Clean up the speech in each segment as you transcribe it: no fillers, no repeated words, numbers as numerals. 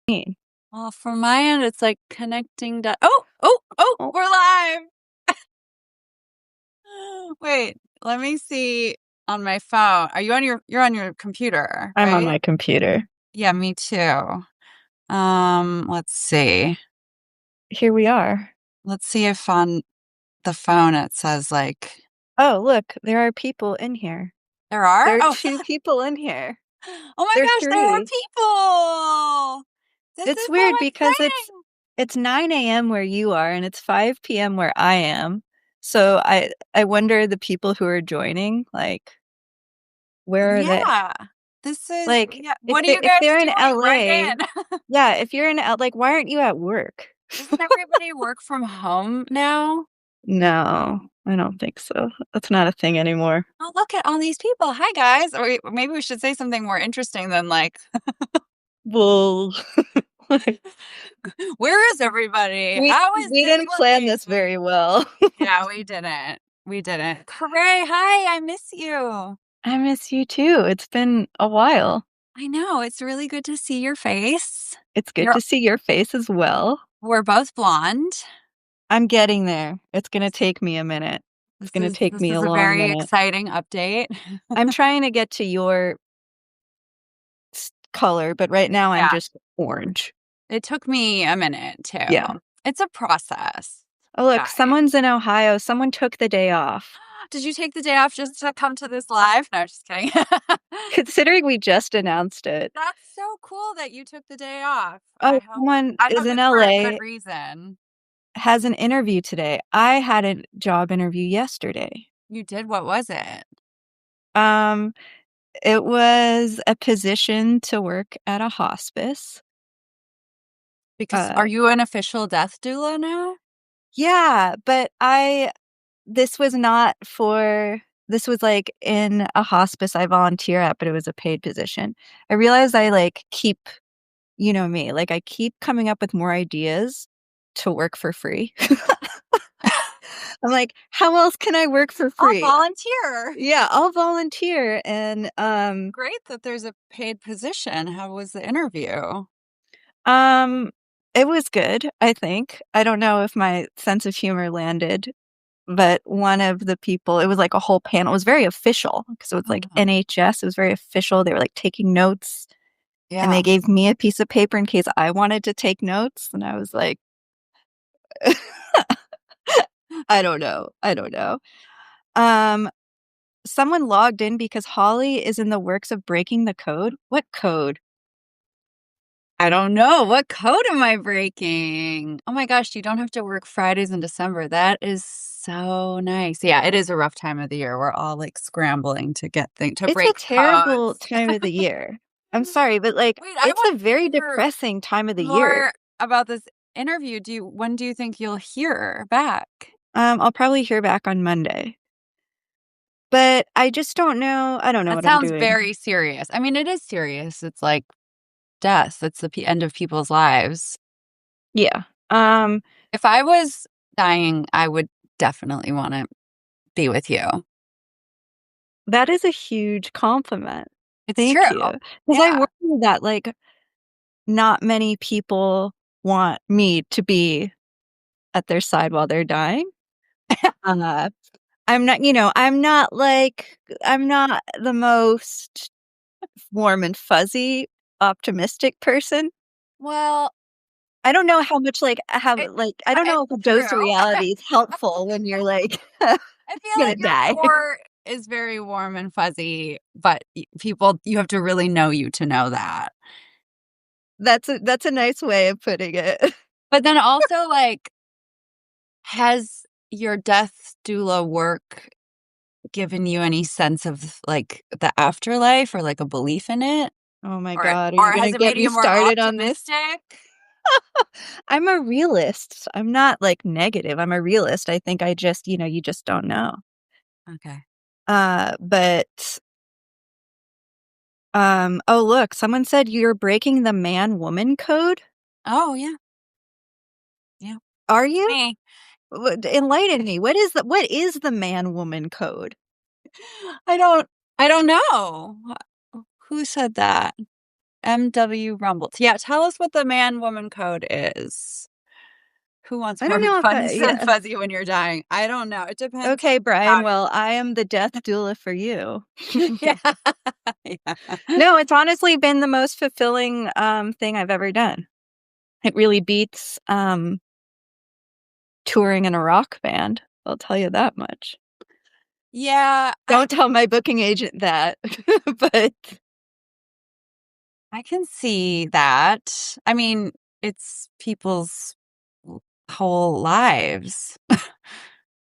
mean? Well, from my end, it's like connecting to. Oh, Oh, we're live. Wait, let me see on my phone. Are you on you're on your computer, I'm on right? my computer. Yeah, me too. Let's see. Here we are. Let's see if on the phone it says like Oh, look, there are people in here. there are. There are Oh, two people in here. oh my There are gosh, there are three. people. This It's is so weird because it's exciting. it's 9 a.m. where you are and it's 5 p.m. where I am. So I wonder the people who are joining, like, where are they? Yeah. This is Like, yeah. if What are they you if guys they're in doing? Write LA, in. yeah, if you're in L like, why aren't you at work? Doesn't everybody work from home now? No, I don't think so. That's not a thing anymore. Oh, look at all these people. Hi, guys. Or maybe we should say something more interesting than like, Well, like, where is everybody? we How is we this didn't plan this looking? very well. Yeah, we didn't. We didn't. Carré, hi, I miss you. I miss you too. It's been a while. I know. It's really good to see your face. It's good You're to see your face as well. we're both blonde. I'm getting there. It's gonna take me a minute. It's gonna take This me is a a long very minute. exciting update. I'm trying to get to your color, but right now I'm Yeah, just orange. it took me a minute Yeah. too. It's a process, Oh, look, guys. someone's in Ohio. Someone took the day off. Did you take the day off just to come to this live? No, just kidding. Considering we just announced it. That's so cool that you took the day off. Oh, someone I is hope in it's for a good LA, reason. has an interview today. I had a job interview yesterday. You did? What was it? Um, it was a position to work at a hospice. Because Uh, are you an official death doula now? yeah, but this was not for, this was like in a hospice I volunteer at, but it was a paid position. I realized I like keep, you know me, like I keep coming up with more ideas to work for free. I'm like, how else can I work for I'll free? volunteer. Yeah, I'll volunteer and Great that there's a paid position. How was the interview? um it was good, I think. I don't know if my sense of humor landed, but one of the people, it was like a whole panel. It was very official because it was like Uh-huh. NHS. It was very official. They were like taking notes and Yeah. they gave me a piece of paper in case I wanted to take notes. And I was like, I don't know. I don't know. Um, Someone logged in because Holly is in the works of breaking the code. What code? I don't know. What code am I breaking? Oh my gosh, you don't have to work Fridays in December. That is so nice. Yeah, it is a rough time of the year. We're all like scrambling to get things to It's a break terrible codes. time of the year. I'm sorry, but like Wait, I it's want a to very hear depressing time of the year. more about this interview. When do you think you'll hear back? I'll probably hear back on Monday. But I just don't know. I don't know That what I'm sounds doing. very serious. I mean, it is serious. It's like death. It's the end of people's lives. Yeah. Um, If I was dying, I would definitely want to be with you. that is a huge compliment. It's true. Thank you. Because I Yeah. worry that like not many people want me to be at their side while they're dying. Uh, I'm not, I'm not the most warm and fuzzy, optimistic person. Well, I don't know how much it, I don't know if a it's dose of true. reality is helpful when you're like I feel gonna like your die. core is very warm and fuzzy, but people, you have to really know you to know that. That's a nice way of putting it. But then also, like, has your death doula work given you any sense of like the afterlife or like a belief in it? Oh my Or god, are or you has gonna it get made me you more started on this? optimistic? I'm a realist. I'm not like negative. I'm a realist. I think I just, you just don't know. Okay. But oh look, someone said you're breaking the man-woman code. Oh yeah. Yeah. Are you? Me. Enlighten me. What is the man-woman code? I don't I don't know. Who said that? MW Rumble. Yeah, tell us what the man-woman code is. Who wants I more don't know if fuzzy yeah. fuzzy when you're dying? I don't know. It depends Okay, how Brian, well, I am the death doula for you. yeah. Yeah. No, it's honestly been the most fulfilling, thing I've ever done. It really beats, touring in a rock band, I'll tell you that much. Yeah, Don't tell my booking agent that, but I can see that. I mean, it's people's whole lives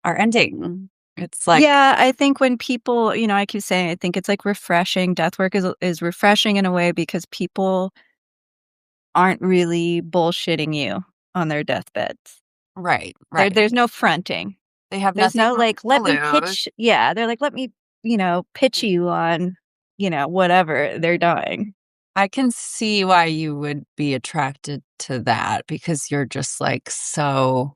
are ending. It's like yeah, I think when people I keep saying I think it's, like, refreshing. Death work is refreshing in a way because people aren't really bullshitting you on their deathbeds. right, right. There's no fronting. They have There's nothing no, like, to "Let me lose. pitch" yeah, they're like, "Let me, pitch you on, whatever." They're dying. I can see why you would be attracted to that because you're just, like, so,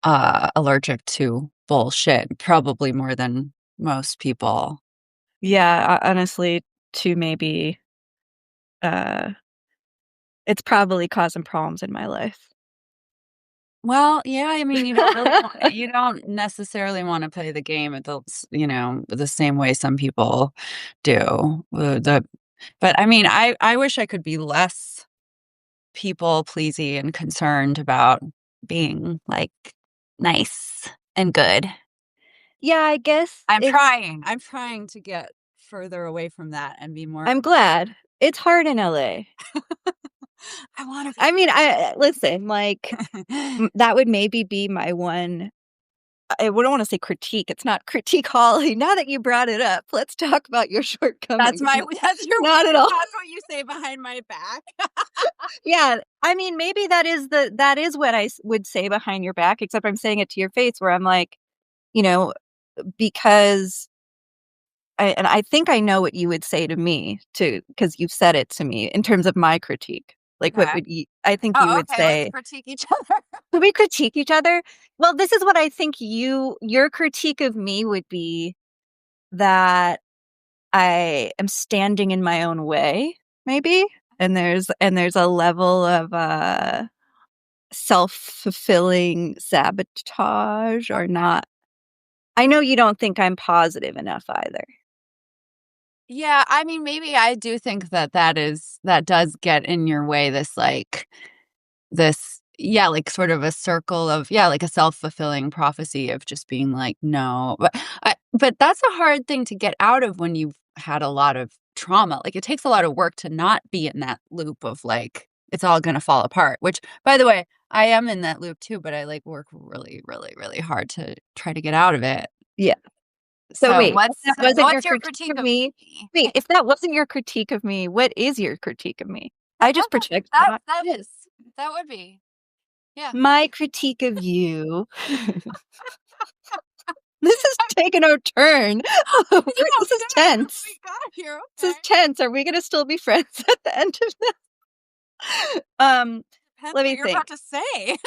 allergic to bullshit, probably more than most people. Yeah, ho honestly, to maybe, uh it's probably causing problems in my life. Well, yeah, I mean, you don't necessarily wanna play the game at the same way some people do. But, I mean, I wish I could be less people pleasy and concerned about being, like, nice and good. Yeah, I guess I'm trying to get further away from that and be more I'm glad. It's hard in LA. I wanna I mean, I listen, like, be that would maybe be my one I wouldn't wanna say critique, it's not critique Holly, now that you brought it up, let's talk about your that's shortcomings. my Not at all. that's what you say behind my back. Yeah, I mean, maybe that is what I would say behind your back, except I'm saying it to your face where I'm like, you know, because I think I know what you would say to me too, because 'cause you've said it to me in terms of my critique. Like, what Okay. would you I think you Oh, would okay, let's say, critique each other. "Could we critique each other?" Well, this is what I think your critique of me would be that I am standing in my own way, maybe? And there's a level of, self-fulfilling sabotage or not I know you don't think I'm positive enough either. Yeah, I mean, maybe I do think that does get in your way, this yeah, like, sort of a circle of yeah, like a self-fulfilling prophecy of just being like, "No." But that's a hard thing to get out of when you've had a lot of trauma, like, it takes a lot of work to not be in that loop of, like, it's all gonna fall apart, which, by the way, I am in that loop too, but I, like, work really, really, really hard to try to get out of it. Yeah. So So, wait, if that wasn't your what's your critique critique of of me me? wait, if that wasn't your critique of me, what is your critique of me? I just project that. That is. That would be. Yeah. My critique of you this is taking a turn. I know, This is yeah, we tense. got here, This okay. is tense. Are we gonna still be friends at the end of this? Depends Let what me you're about think. to say.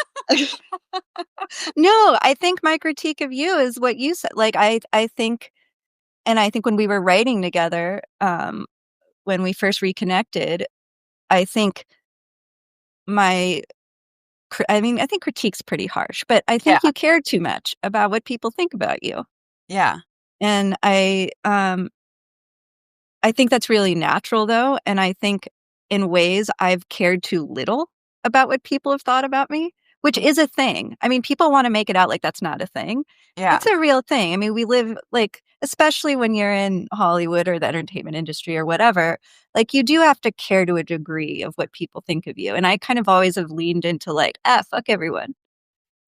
No, I think my critique of you is what you said. Like, I think and I think when we were writing together, when we first reconnected, I think my I mean, I think critique's pretty harsh, but I Yeah, think you care too much about what people think about you. yeah. And I think that's really natural though, and I think in ways I've cared too little about what people have thought about me, which Mm, is a thing. I mean, people wanna make it out like that's not a thing. yeah. It's a real thing. I mean, we live like, especially when you're in Hollywood or the entertainment industry or whatever, like, you do have to care to a degree of what people think of you, and I kind of always have leaned into like, "Ah, fuck everyone."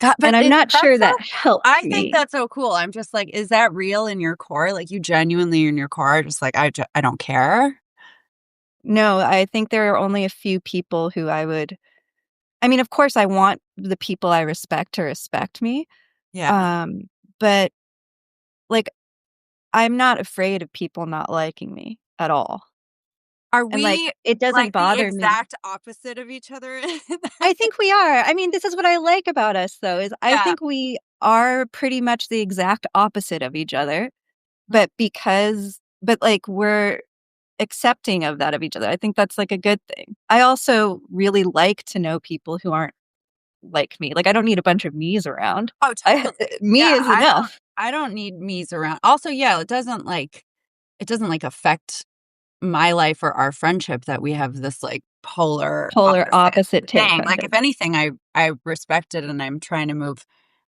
God, And but I'm is not that's sure so that helps I think me. that's so cool. I'm just like, is that real in your core? Like, you genuinely in your core are just like, I don't care? No, I think there are only a few people who I mean, of course, I want the people I respect to respect me, Yeah. um, but, like, I'm not afraid of people not liking me at all, Are and, like, we, it doesn't like, the bother me. exact opposite of each other in that I case? think we are. I mean, this is what I like about us, though, is I Yeah. think we are pretty much the exact opposite of each other, Mm, but, like, accepting of that of each other. I think that's like a good thing. I also really like to know people who aren't like me. Like I don't need a bunch of me's around. Oh, I totally. me Yeah, is enough. I don't need me's around. Also, yeah, it doesn't, like, affect my life or our friendship that we have this, like, polar Polar opposite opposite take thing. on Like, if things. anything, I respect it and I'm trying to move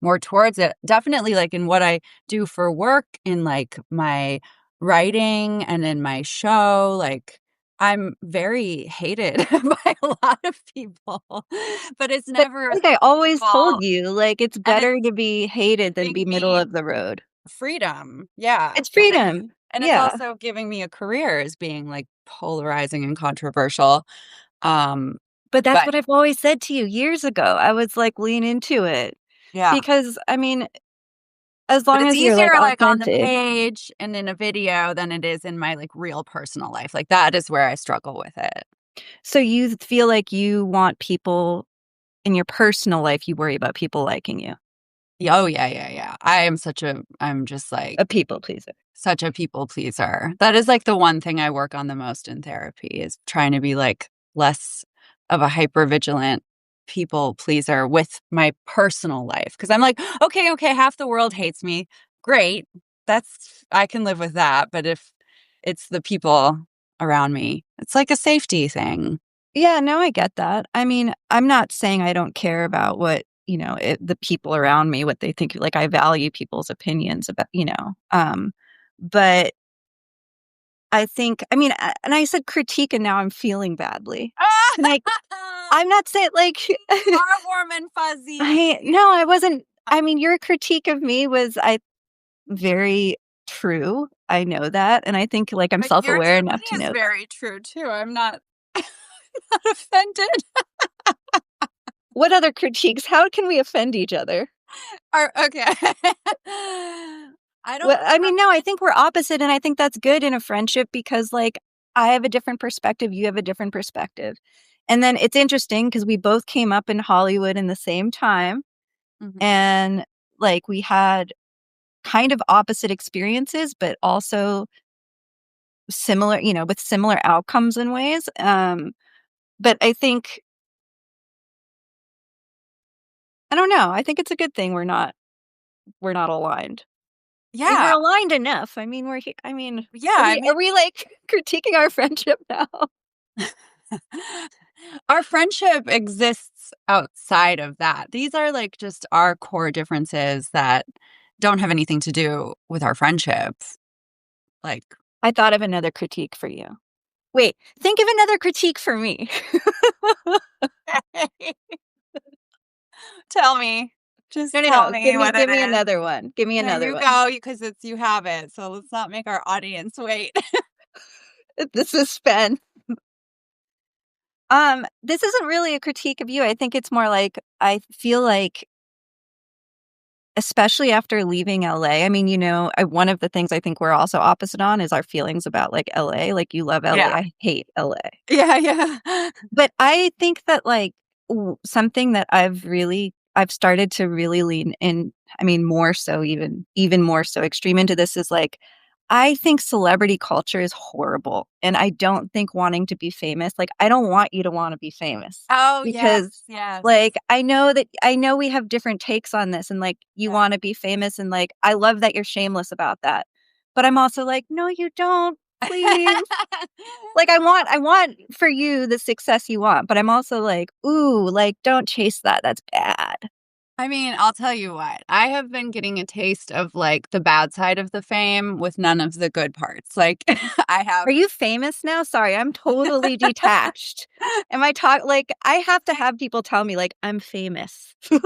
more towards it. Definitely, like, in what I do for work, in, like, my writing and in my show, like, I'm very hated by a lot of people, but it's But never like I always told people you, like it's and it's better to be hated than be giving middle me of the road. freedom. Yeah, It's freedom. and it's Yeah. also giving me a career as being, like, polarizing and controversial, um, But that's but what I've always said to you years ago. I was like, lean into it. yeah. Because I mean, as But long it's as you're like easier, like, on the authentic. page and in a video than it is in my, like, real personal life, like, that is where I struggle with it. So you feel like you want people in your personal life, you worry about people liking you. Oh, yeah, yeah, yeah. I'm just, like, A people pleaser. such a people pleaser. That is, like, the one thing I work on the most in therapy is trying to be, like, less of a hyper vigilant people pleaser with my personal life. Because 'cause I'm like, "Okay, okay, half the world hates me. Great. I can live with that." But if it's the people around me, it's like a safety thing. Yeah, no, I get that. I mean, I'm not saying I don't care about what, the people around me, what they think. Like, I value people's opinions about, but I think, I mean, and I said critique, and now I'm feeling badly. And I'm not saying like, You are warm and fuzzy. no, I wasn't. I mean, your critique of me was, very true. I know that. And I think like I'm But self yours aware of enough me to is know that. very true too. I'm not not offended. What other critiques? How can we offend each other? Or okay. I Well, don't I mean, no, I think we're opposite, and I think that's good in a friendship because, like, I have a different perspective, you have a different perspective. And then it's interesting because we both came up in Hollywood in the same time, Mhm. and, like, we had kind of opposite experiences, but also similar, with similar outcomes in ways. But I think I don't know, I think it's a good thing we're not aligned. I mean, we're Yeah. aligned enough. I mean, Yeah, are I we mean are we, like, critiquing our friendship now? our friendship exists outside of that. These are, like, just our core differences that don't have anything to do with our friendship. Like, I thought of another critique for you. Wait, think of another critique for me. tell me. No, Just no, tell no, give me me what it give me is. another one. Give me No, another you one. go because it's you have it, so let's not make our audience wait. The suspense. This isn't really a critique of you. I think it's more like I feel like, especially after leaving LA, I mean, one of the things I think we're also opposite on is our feelings about, like, LA. Like, you love LA, Yeah. I hate LA. Yeah, yeah. But I think that, like, something that I've started to really lean in, I mean, more so, even more so extreme into this is, like, I think celebrity culture is horrible, and I don't think wanting to be famous, like, I don't want you to wanna be famous Oh, yes, because, yes. like, I know we have different takes on this and, like, you Yeah. wanna be famous and, like, I love that you're shameless about that. But I'm also like, "No, you don't, please." Like, I want for you the success you want, but I'm also like, "Ooh, like, don't chase that, that's bad." I mean, I'll tell you what, I have been getting a taste of, like, the bad side of the fame with none of the good parts, like, I have Are you famous now? Sorry, I'm totally detached. Am I like, I have to have people tell me, like, "I'm famous." I'm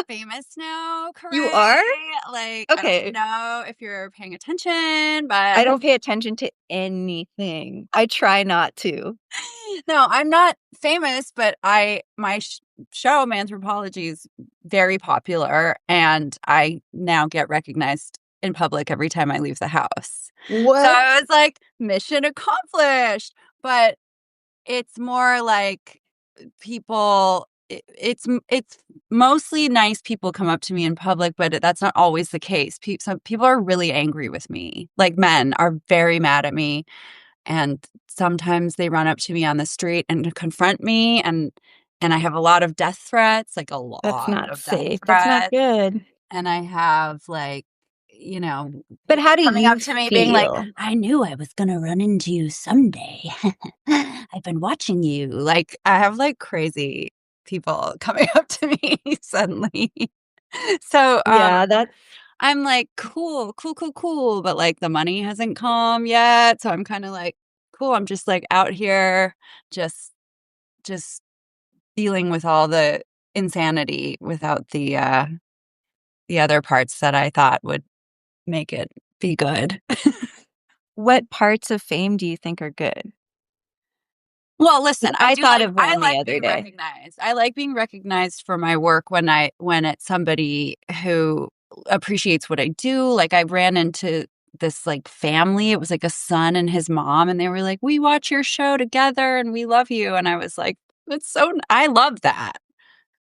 famous now, You Carré, are? like, I don't Okay. know if you're paying attention, but I don't pay attention to anything. I try not to. no, I'm not famous, but my show, Manthropology, is very popular, and I now get recognized in public every time I leave the house. So What? I was like, "Mission accomplished," but it's more like it's mostly nice people come up to me in public, but that's not always the case. Some people are really angry with me, like, men are very mad at me, and sometimes they run up to me on the street and confront me, and I have a lot of death threats, like a That's lot not of death safe. That's not threats, good. and I have, like, you know, But how people do coming up you to me being like, feel? "I knew I was gonna run into you someday. I've been watching you." Like, I have, like, crazy people coming up to me suddenly. So, Yeah, that's I'm like, "Cool, cool, cool, cool," but, like, the money hasn't come yet, so I'm kinda like, "Cool, I'm just, like, out here just just dealing with all the insanity without the other parts that I thought would make it be good." what parts of fame do you think are good? Well, 'Cause listen, I thought of I one the like other being day. recognized. I like being recognized for my work when it's somebody who appreciates what I do. Like, I ran into this, like, family. It was, like, a son and his mom, and they were like, "We watch your show together, and we love you." And I was like, "That's so I love that."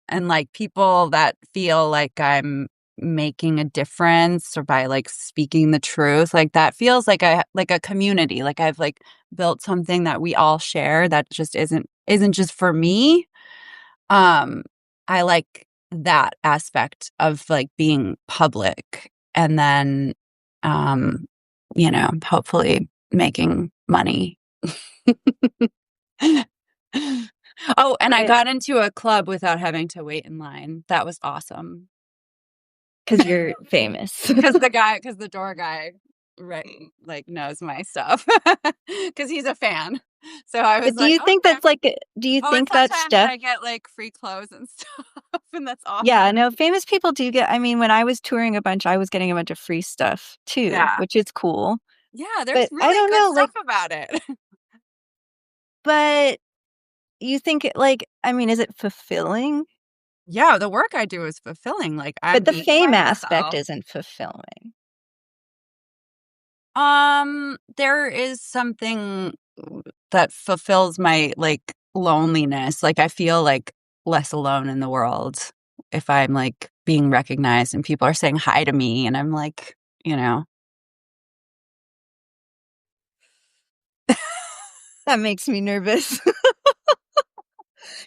And, like, people that feel like I'm making a difference or by, like, speaking the truth, like, that feels like a community, like I've, like, built something that we all share that just isn't just for me. Um, I like that aspect of, like, being public and then, um, hopefully making money. Oh, and I But got into a club without having to wait in line. That was awesome. 'cause you're famous. 'Cause the door guy, right, like, knows my stuff, because he's a fan. So I was But do like, you think "Okay." that's like do you Oh, and think that sometimes stuff I get, like, free clothes and stuff, and that's Yeah, awesome. no, famous people do get I mean, when I was touring a bunch, I was getting a bunch of free stuff too, Yeah. which is cool. Yeah, there's But I really don't good know, stuff like about it. but you think it like, I mean, is it fulfilling? Yeah, the work I do is fulfilling, like, I'm But the being fame aspect myself. isn't fulfilling. There is something that fulfills my, like, loneliness, like, I feel, like, less alone in the world if I'm, like, being recognized and people are saying hi to me, and I'm like, you know That makes me nervous.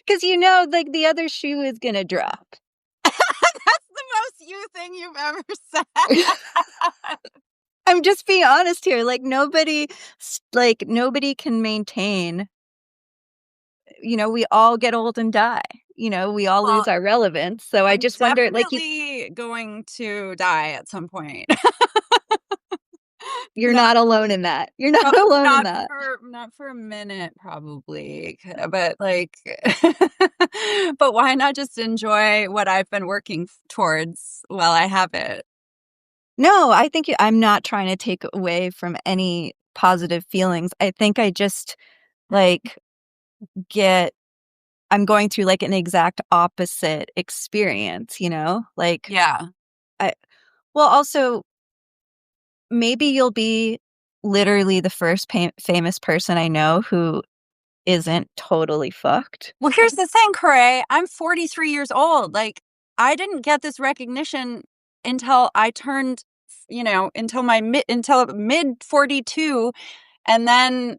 'Cause like, the other shoe is gonna drop. That's the most you thing you've ever said. I'm just being honest here, like, nobody can maintain we all get old and die, we all lose Well, our relevance, so I I'm just wonder, like, definitely going to die at some point. you're Not not alone in that. You're not Prob alone in that. not for a minute probably, but, like but why not just enjoy what I've been working towards while I have it? No, I think I'm not trying to take away from any positive feelings. I think I just, like, get I'm going through, like, an exact opposite experience, Like, Yeah. I well, also, maybe you'll be literally the first famous person I know who isn't totally fucked. Well, here's the thing, Carré, I'm 43 years old, like, I didn't get this recognition until I turned, until mid 42, and then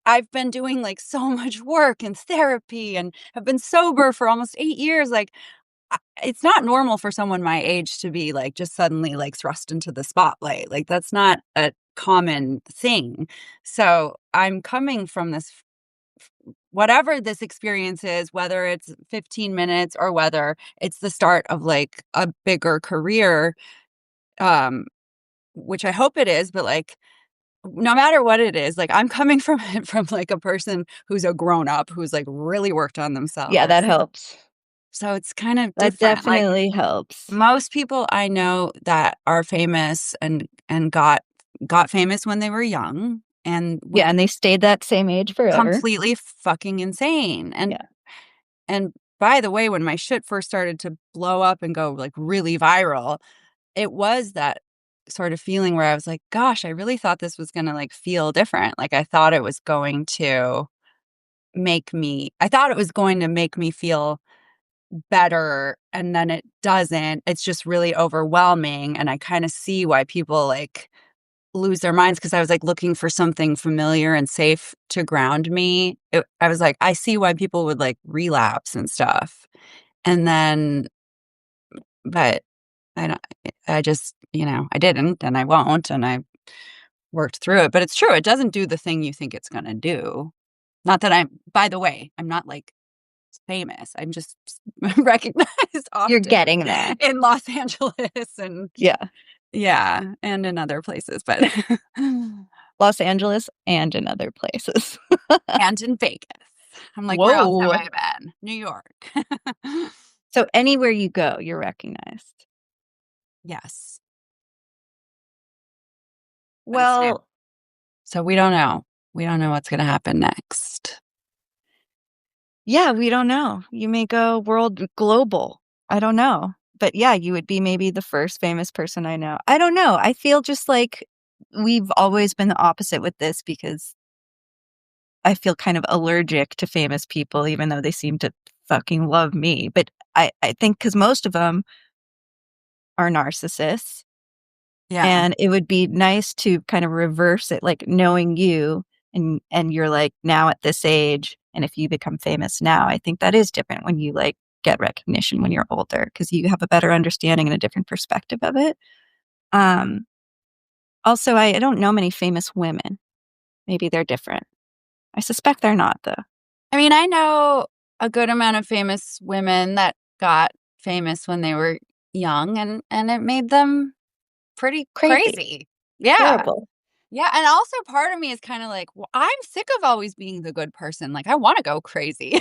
I've been doing, like, so much work and therapy and have been sober for almost 8 years, like, it's not normal for someone my age to be, like, just suddenly, like, thrust into the spotlight, like, that's not a common thing. So, I'm coming from this whatever this experience is, whether it's 15 minutes or whether it's the start of, like, a bigger career, um, which I hope it is, but, like, no matter what it is, like, I'm coming from it from, like, a person who's a grown up, who's, like, really worked on Yeah, themselves. that helps. So it's kind of That different, like, definitely helps. most people I know that are famous and got famous when they were young and Yeah, and they stayed that same age forever. completely fucking insane, Yeah. and by the way, when my shit first started to blow up and go, like, really viral, it was that sort of feeling where I was like, "Gosh, I really thought this was gonna, like, feel different." Like, I thought it was going to make me feel better, and then it doesn't. It's just really overwhelming, and I kinda see why people, like, lose their minds because I was like looking for something familiar and safe to ground me. I was like, I see why people would like relapse and stuff. And then, but I don't, I just, I didn't and I won't. And I worked through it. But it's true. It doesn't do the thing you think it's going to do. Not that by the way, I'm not like famous. I'm just recognized You're often getting there. in Los Angeles and Yeah. yeah, and in other places, but Los Angeles and in other places. and in Vegas. I'm like, where else have Whoa. I been? New York. So anywhere you go, you're recognized. Yes, but it's new. Well, So we don't know. We don't know what's going to happen next. yeah, we don't know. You may go global. I don't know. But yeah, you would be maybe the first famous person I know. I don't know. I feel just like we've always been the opposite with this because I feel kind of allergic to famous people, even though they seem to fucking love me. But I think because most of them are narcissists. Yeah. And it would be nice to kind of reverse it, like knowing you and you're like now at this age, and if you become famous now, I think that is different when you like get recognition when you're older because you have a better understanding and a different perspective of it. Um, Also, I don't know many famous women. Maybe they're different. I suspect they're not though. I mean, I know a good amount of famous women that got famous when they were young and it made them pretty Crazy, crazy. Yeah. terrible. Yeah, and also part of me is kinda like, "Well, I'm sick of always being the good person." Like, I wanna go crazy.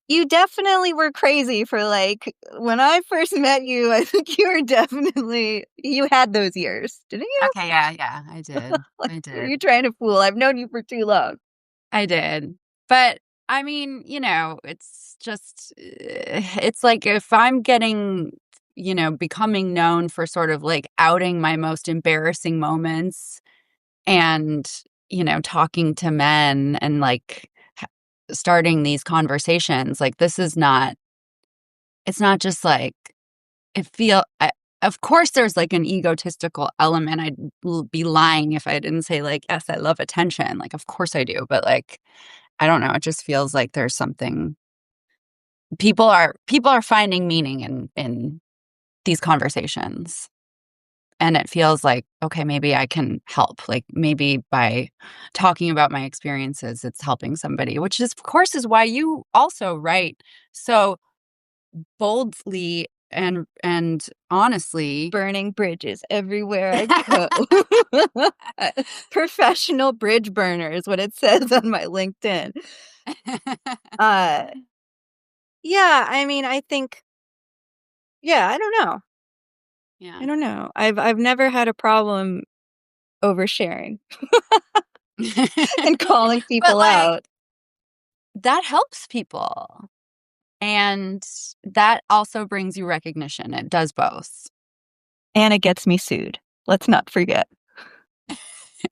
You definitely were crazy for like when I first met you, I think you were definitely you had those years, didn't you? Okay, yeah, yeah, I did. Like, I who are did. you trying to fool? I've known you for too long. I did. But, I mean, it's just, it's like if I'm getting becoming known for sort of, like, outing my most embarrassing moments and, talking to men and, like, ha starting these conversations, like, this is not it's not just, like it feel I of course, there's, like, an egotistical element. I'd be lying if I didn't say, like, "Yes, I love attention." Like, of course I do, but, like, I don't know, it just feels like there's something people are finding meaning in these conversations, and it feels like, "Okay, maybe I can help." Like, maybe by talking about my experiences, it's helping somebody, which is, of course, is why you also write so boldly and honestly. Burning bridges everywhere I go. Professional bridge burner is what it says on my LinkedIn. Uh, yeah, I mean, I think yeah, I don't know. I Yeah. don't know. I've never had a problem oversharing and calling But, people like, out, that helps people, and that also brings you recognition. It does both, and it gets me sued. Let's not forget.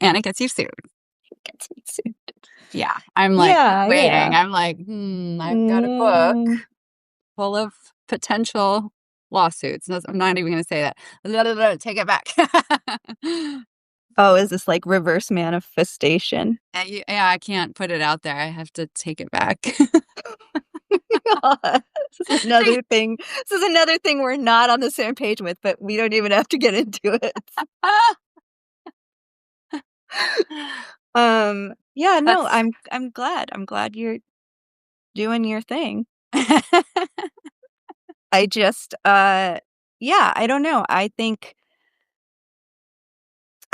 and it gets you sued. It gets me sued. Yeah. I'm, like, Yeah, waiting. yeah. I'm like, I've got a book Mm. full of potential lawsuits." No, I'm not even gonna say that. "Blah, blah, blah, take it back." Oh, is this like reverse manifestation? Yeah, I can't put it out there. I have to take it back. This is another thing this is another thing we're not on the same page with, but we don't even have to get into it. Yeah, no, That's I'm glad. I'm glad you're doing your thing. I just, yeah, I don't know. I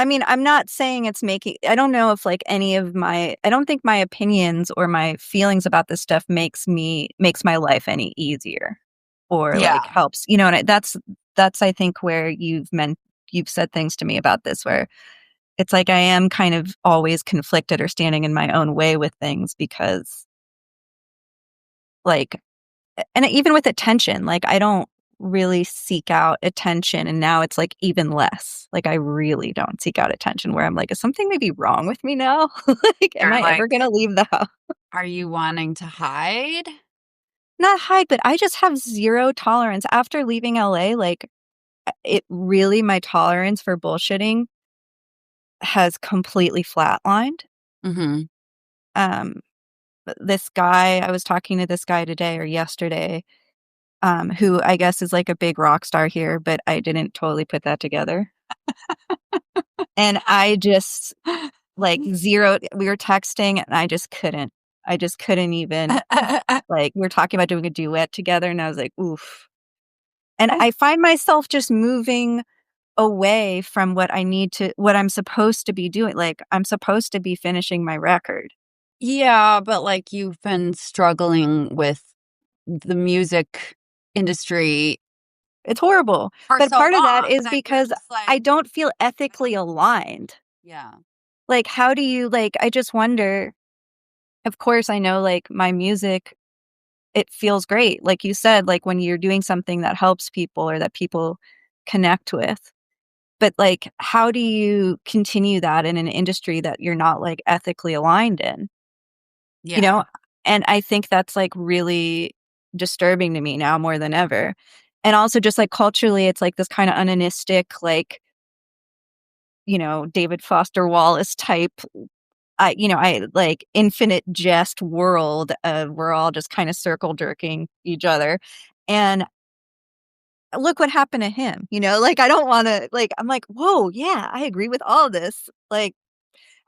mean, I'm not saying it's making I don't know if, like, any of my I don't think my opinions or my feelings about this stuff makes my life any easier or, like, Yeah. helps, and that's, I think, where you've said things to me about this where it's like I am kind of always conflicted or standing in my own way with things because, like and even with attention, like, I don't really seek out attention, and now it's, like, even less. Like, I really don't seek out attention where I'm like, "Is something maybe wrong with me now? Like, am You're I ever like, gonna leave the house?" "Are you wanting to hide?" Not hide, but I just have 0 tolerance. After leaving LA, like, it really my tolerance for bullshitting has completely flatlined. Mhm. Um, this guy I was talking to this guy today or yesterday, who I guess is like a big rock star here, but I didn't totally put that together. And I just like zeroed we were texting and I just couldn't. I just couldn't even like we were talking about doing a duet together and I was like, "Oof." And I find myself just moving away from what I'm supposed to be doing. Like I'm supposed to be finishing my record. Yeah, but, like, you've been struggling with the music industry It's horrible. for But so part of that long is that you're because just like, I don't feel ethically aligned. yeah. Like how do you like I just wonder, of course I know like my music it feels great. Like you said, like when you're doing something that helps people or that people connect with. But like how do you continue that in an industry that you're not like ethically aligned in? You Yeah. know? And I think that's like really disturbing to me now more than ever. And also just like culturally it's like this kind of unanistic like, David Foster Wallace type I like infinite jest world of we're all just kind of circle jerking each other. And look what happened to him, like I don't want to like I'm like, "Whoa, yeah, I agree with all this." Like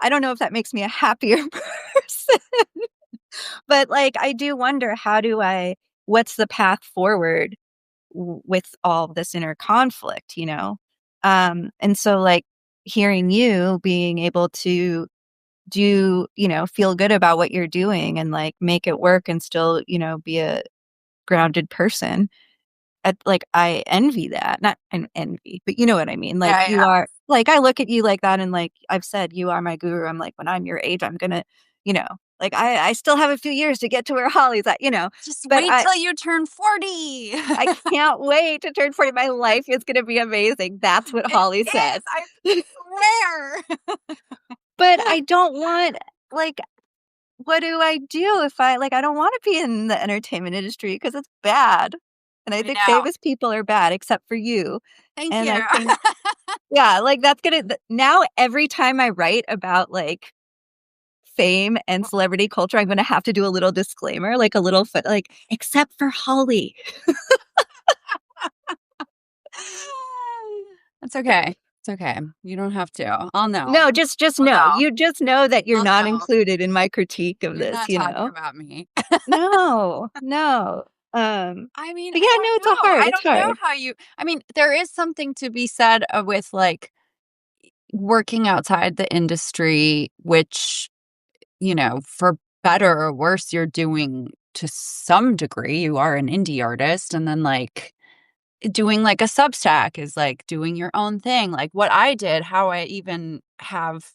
I don't know if that makes me a happier person, but like I do wonder what's the path forward with all this inner conflict, and so like hearing you being able to feel good about what you're doing and like make it work and still, be a grounded person. Like I envy that. Not envy, but you know what I mean? Like Yeah, you yeah. are like I look at you like that and like I've said you are my guru. I'm like when I'm your age I'm going to, you know, like I still have a few years to get to where Holly's at, Just but wait till you turn 40. I can't wait to turn 40. My life is going to be amazing. That's what It Holly is, said. I swear. But I don't want like what do I do if I don't wanna be in the entertainment industry because it's bad, and I I think know. famous people are bad except for you, Thank and you. I think yeah, like, that's gonna th now every time I write about, like, fame and celebrity culture, I'm gonna have to do a little disclaimer, like, a little foot like, "Except for Holly." It's okay. It's okay. You don't have to. I'll know. No, just I'll know. know. You just know that you're I'll not know. included in my critique of You're this, not talking about me. No, no, I mean, but I yeah, no, don't it's a know. hard I it's don't know hard. how I mean, there is something to be said, with, like, working outside the industry, which, for better or worse, you're doing to some degree. You are an indie artist, and then, like, doing, like, a Substack is, like, doing your own thing. Like, what I did, how I even have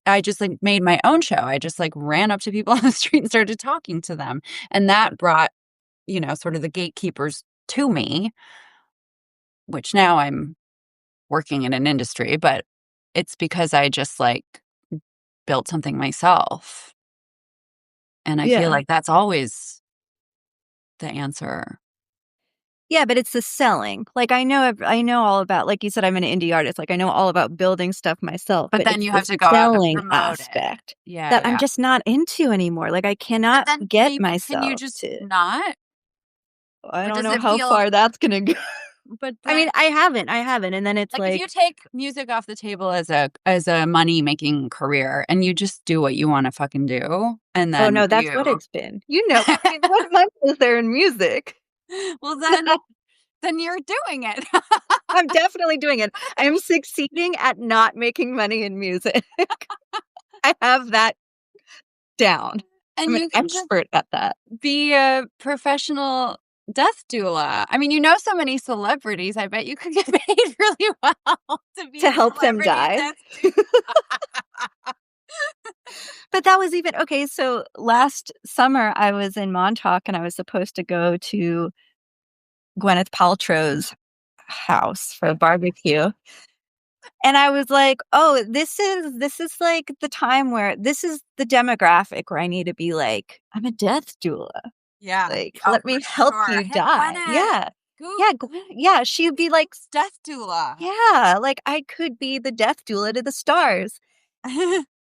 I just, like, made my own show. I just, like, ran up to people on the street and started talking to them, and that brought, sort of the gatekeepers to me, which now I'm working in an industry, but it's because I just, like, built something myself, and I feel Yeah. like that's always the answer. Yeah, but it's the selling. Like, I know all about like you said, I'm an indie artist, like, I know all about building stuff myself, But but then it's you the have to go out and selling promote it. aspect Yeah, that I'm yeah. just not into anymore, like, I But cannot then get maybe can you myself just to not? I Or don't does know it how feel far that's gonna go. but I then mean, I haven't, and then it's like, if you like, take music off the table as a money-making career and you just do what you wanna fucking do, and "Oh, then no, that's what it's been." I mean, what money is there in music? well, then you're doing it. I'm definitely doing it. I am succeeding at not making money in music. I have that down. I'm And an you can just expert at that. be a professional death doula. I mean, you know so many celebrities, I bet you could get paid really well to be To a help them celebrity die. death doula. But that was even okay, so last summer, I was in Montauk, and I was supposed to go to Gwyneth Paltrow's house for a barbecue, and I was like, "Oh, this is, like, the time where this is the demographic where I need to be like, 'I'm a death doula.' Yeah. Like, Oh, let for me help sure. you Hey, die." Gwyneth, Yeah. Yeah, yeah, she'd be like, Death doula. yeah, like I could be the death doula to the stars.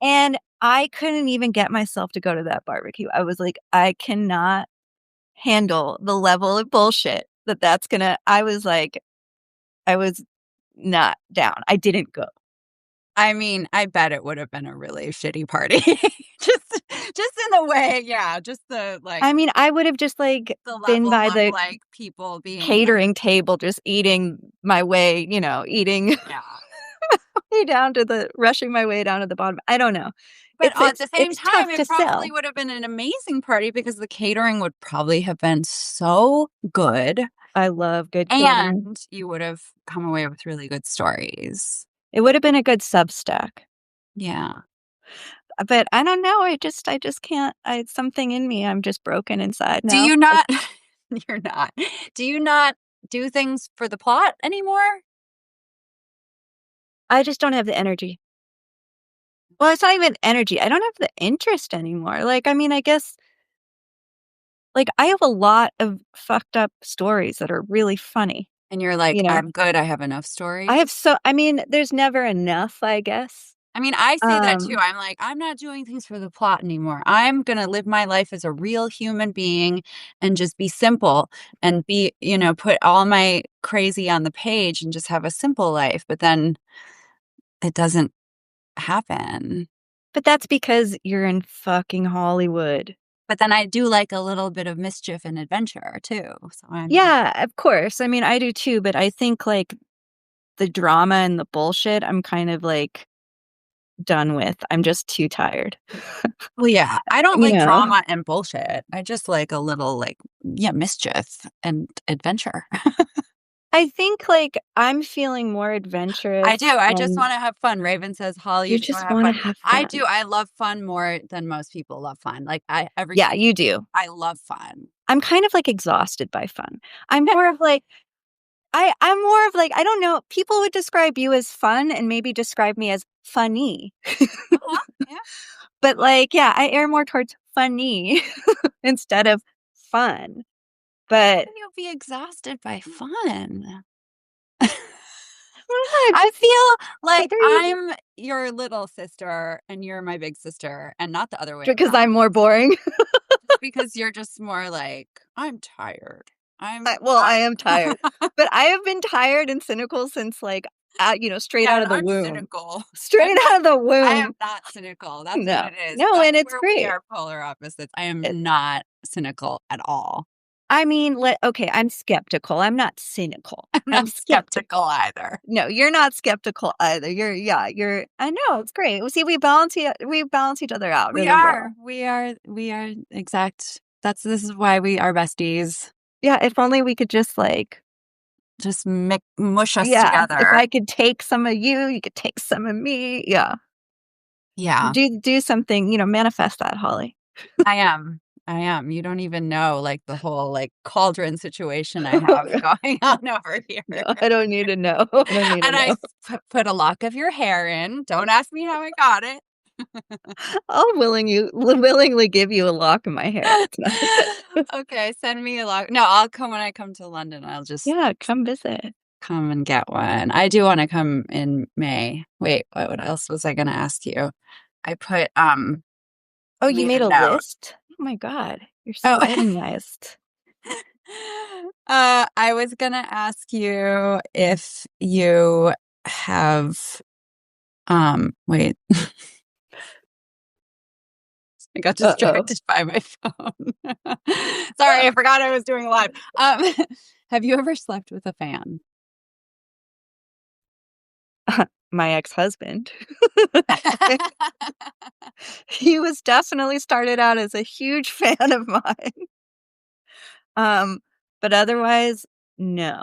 And I couldn't even get myself to go to that barbecue. I was like, I cannot handle the level of bullshit that's gonna. I was like, I was not down. I didn't go. I mean, I bet it would have been a really shitty party. Just just in the way, yeah, just the, like, I mean, I would have just like the been level by of, the like, people being catering table, just eating my way, eating yeah. way down to the rushing my way down to the bottom. I don't know. But at the same It's time, tough it to probably sell. would have been an amazing party because the catering would probably have been so good, I love good catering. and you would have come away with really good stories. It would have been a good Substack. Yeah. But I don't know, I just can't. I something in me, I'm just broken inside Do now. you not you're not. Do you not do things for the plot anymore? I just don't have the energy. Well, it's not even energy. I don't have the interest anymore. Like, I mean, I guess, like, I have a lot of fucked up stories that are really funny, And you're like, you know? "I'm good, I have enough I have stories." so I mean, there's never enough, I guess. I mean, I say that too. Um, I'm like, "I'm not doing things for the plot anymore. I'm gonna live my life as a real human being and just be simple and put all my crazy on the page and just have a simple life." But then it doesn't happen. but that's because you're in fucking Hollywood. But then I do like a little bit of mischief and adventure too. So I'm like, Yeah, of course. I mean, I do too, but I think, like, the drama and the bullshit, I'm kind of, like, done with. I'm just too tired. well, yeah, I don't You like know? drama and bullshit. I just like a little, like, yeah, mischief and adventure. I think, like, I'm feeling more I do. adventurous I just and wanna have fun. Raven says, "Holly, you you just wanna just have wanna fun." have I fun. do. I love fun more than most people love fun. Like, Yeah, you do. I love fun. I'm kind of, like, exhausted by fun. I'm more of, like I'm more of, like, I don't know, people would describe you as fun and maybe describe me as funny. Uh-huh, yeah. But, like, yeah, I err more towards funny instead of fun. But Then you'll be exhausted by fun. I I just feel like rather you I'm your little sister and you're my big sister and not the other way because I'm around. more boring. Just because you're just more like, "I'm tired. I I'm" am tired, but I have been tired and cynical since, like, straight Yeah, out and of the I'm womb. cynical. Straight out of the I am womb. not cynical. That's what No. it is. No, and That's it's where we great. are polar opposites. I It am not cynical at all. I mean, okay, I'm skeptical, I'm not cynical. I'm I'm not skeptical skeptical. either. No, you're not skeptical either. You're I know, it's great. Well, see, we balance each other out We really are. well. We are exact. This is why we are besties. Yeah, if only we could just, like Just mush us yeah, if together. I could take some of you, you could take some of me. Yeah. Yeah, Do something, manifest that, Holly. I am. I am. You don't even know, like, the whole, like, cauldron situation I have going on over here. No, I don't need to know. I don't need to And I know. put a lock of your hair in. Don't ask me how I got it. I'll willingly give you a lock of my hair. It's not Okay, send me a lock. No, I'll come when I come to London. I'll just Yeah, come visit. come and get one. I do wanna come in May. Wait, what else was I gonna ask you? I Oh, you made made a a note. list? Oh my god, you're so Oh. organized. I was gonna ask you if you have, wait. I got Uh-oh. distracted by my phone. Sorry, I forgot I was doing live. Have you ever slept with a fan? My ex-husband. He was definitely started out as a huge fan of mine. Um, but otherwise, no.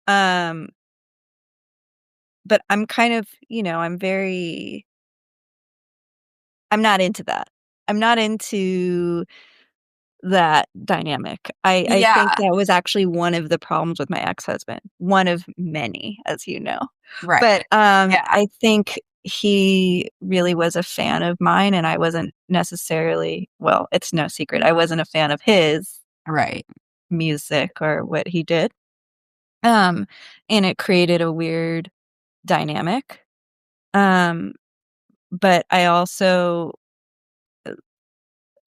Um, but I'm kind of, I'm not into that. I'm not into that dynamic. I think Yeah, that was actually one of the problems with my ex-husband, one of many, as you know. right. But, Yeah, I think he really was a fan of mine, and I wasn't necessarily well, it's no secret, I wasn't a fan of his right. music or what he did. Um, and it created a weird dynamic. Um, but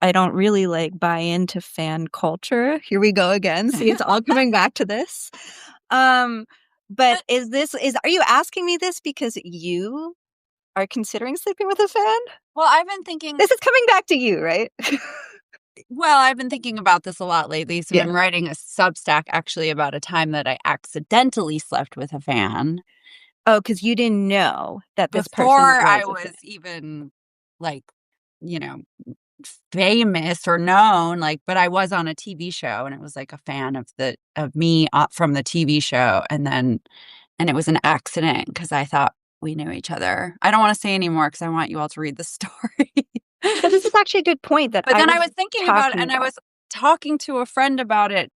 I don't really like buy into fan culture. Here we go again. See, it's all coming back to this. Um, but are you asking me this because you are considering sleeping with a fan? Well, I've been thinking This is coming back to you, right? I've been thinking about this a lot lately, so Yeah. I'm writing a Substack actually about a time that I accidentally slept with a fan Oh, because you didn't know that this person before I was a fan. was even, like, you know, famous or known, like, but I was on a TV show, and it was, like, a fan of me, from the TV show, and it was an accident because I thought we knew each other. I don't wanna say any more because I want you all to read the story. But this is actually a good point that But I then I was was thinking about it, talking and I about. was talking to a friend about it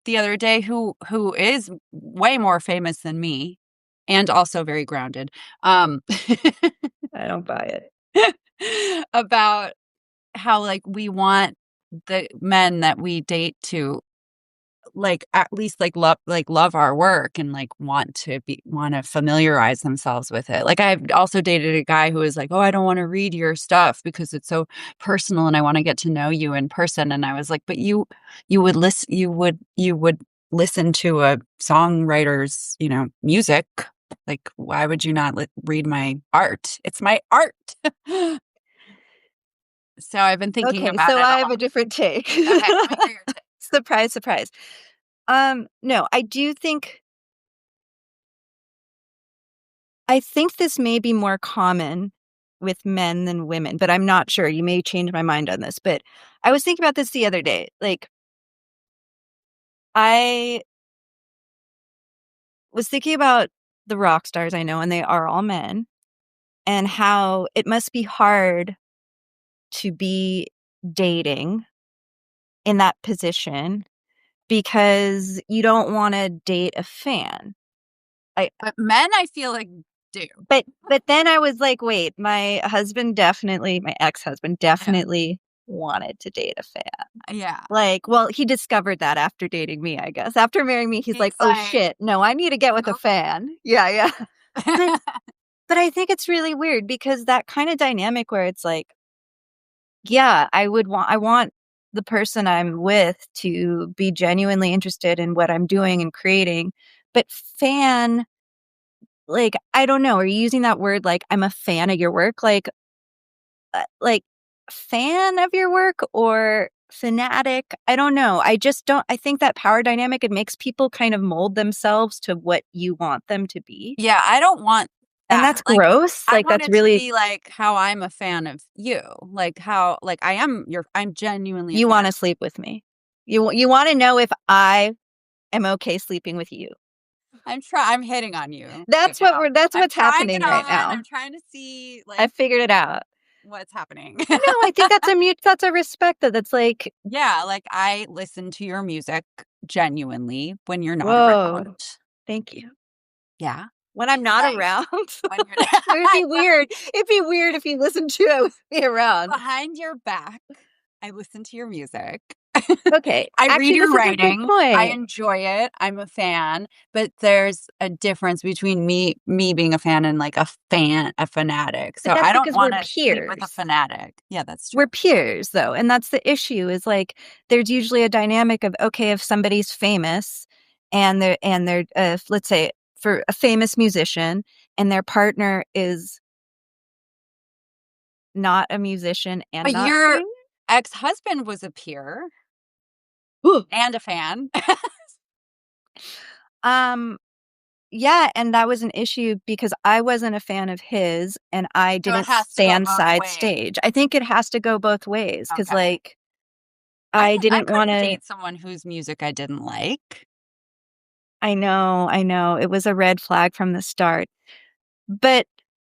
the other day who is way more famous than me and also very grounded, um, I don't buy it. about how, like, we want the men that we date to, like, at least, love our work and, like, wanna familiarize themselves with it. Like, I've also dated a guy who was like, "Oh, I don't wanna read your stuff because it's so personal and I wanna get to know you in person," and I was like, "But you would listen to a songwriter's, music. Like, why would you not read my art? It's my art." So, I've been thinking Okay, about so it I a have lot. a different take. Okay, let me hear your take. Surprise, surprise. No, I think this may be more common with men than women, but I'm not sure. You may change my mind on this, but I was thinking about this the other day. Like, I was thinking about the rock stars I know, and they are all men, and how it must be hard to be dating in that position because you don't want to date a fan. I But men, I feel like, do. but then I was like, wait, my ex-husband Yeah. definitely wanted to date a fan. Yeah. Like, well, he discovered that after dating me, I guess. After marrying me, he's like, He's "Oh like, shit, no, I need to get with a "Nope." fan." Yeah, yeah. But but I think it's really weird because that kind of dynamic where it's like, yeah, I want the person I'm with to be genuinely interested in what I'm doing and creating. But fan, like, I don't know, are you using that word like I'm a fan of your work? Like fan of your work or fanatic? I don't know. I just don't I think that power dynamic, it makes people kind of mold themselves to what you want them to be. Yeah, I don't want And that. that's Like, gross. I Like want that's it to really be like how I'm a fan of you. Like how, like, I'm genuinely a you fan. wanna sleep with me. You wanna know if I am okay sleeping with you. I'm hitting on you right now. That's I'm what's trying it happening right on. now. I'm trying to see, I like, figured it out. what's happening. No, I think that's a respect that's like, Yeah, like, I listen to your music genuinely when you're not "Whoa, around. thank you." Yeah. When I'm not Like, around, when you're it would be weird. It'd be weird if you listened to it with me around. behind your back, I listen to your music. Okay, I read actually, your this is a good writing. I point. enjoy it. I'm a fan, but there's a difference between me being a fan and, like, a fanatic. But So that's I don't because we're wanna sleep with a peers. fanatic. Yeah, that's true. We're peers, though, and that's the issue is, like, there's usually a dynamic of, okay, if somebody's famous let's say for a famous musician and their partner is not a musician and But not your famous. ex-husband was a peer Ooh. and a fan. Um, yeah, and that was an issue because I wasn't a fan of his and I So it didn't has to go stand both side ways. stage. I think it has to go both ways because, Okay. like, I I didn't couldn't wanna. date someone whose music I didn't like. I know, it was a red flag from the start. But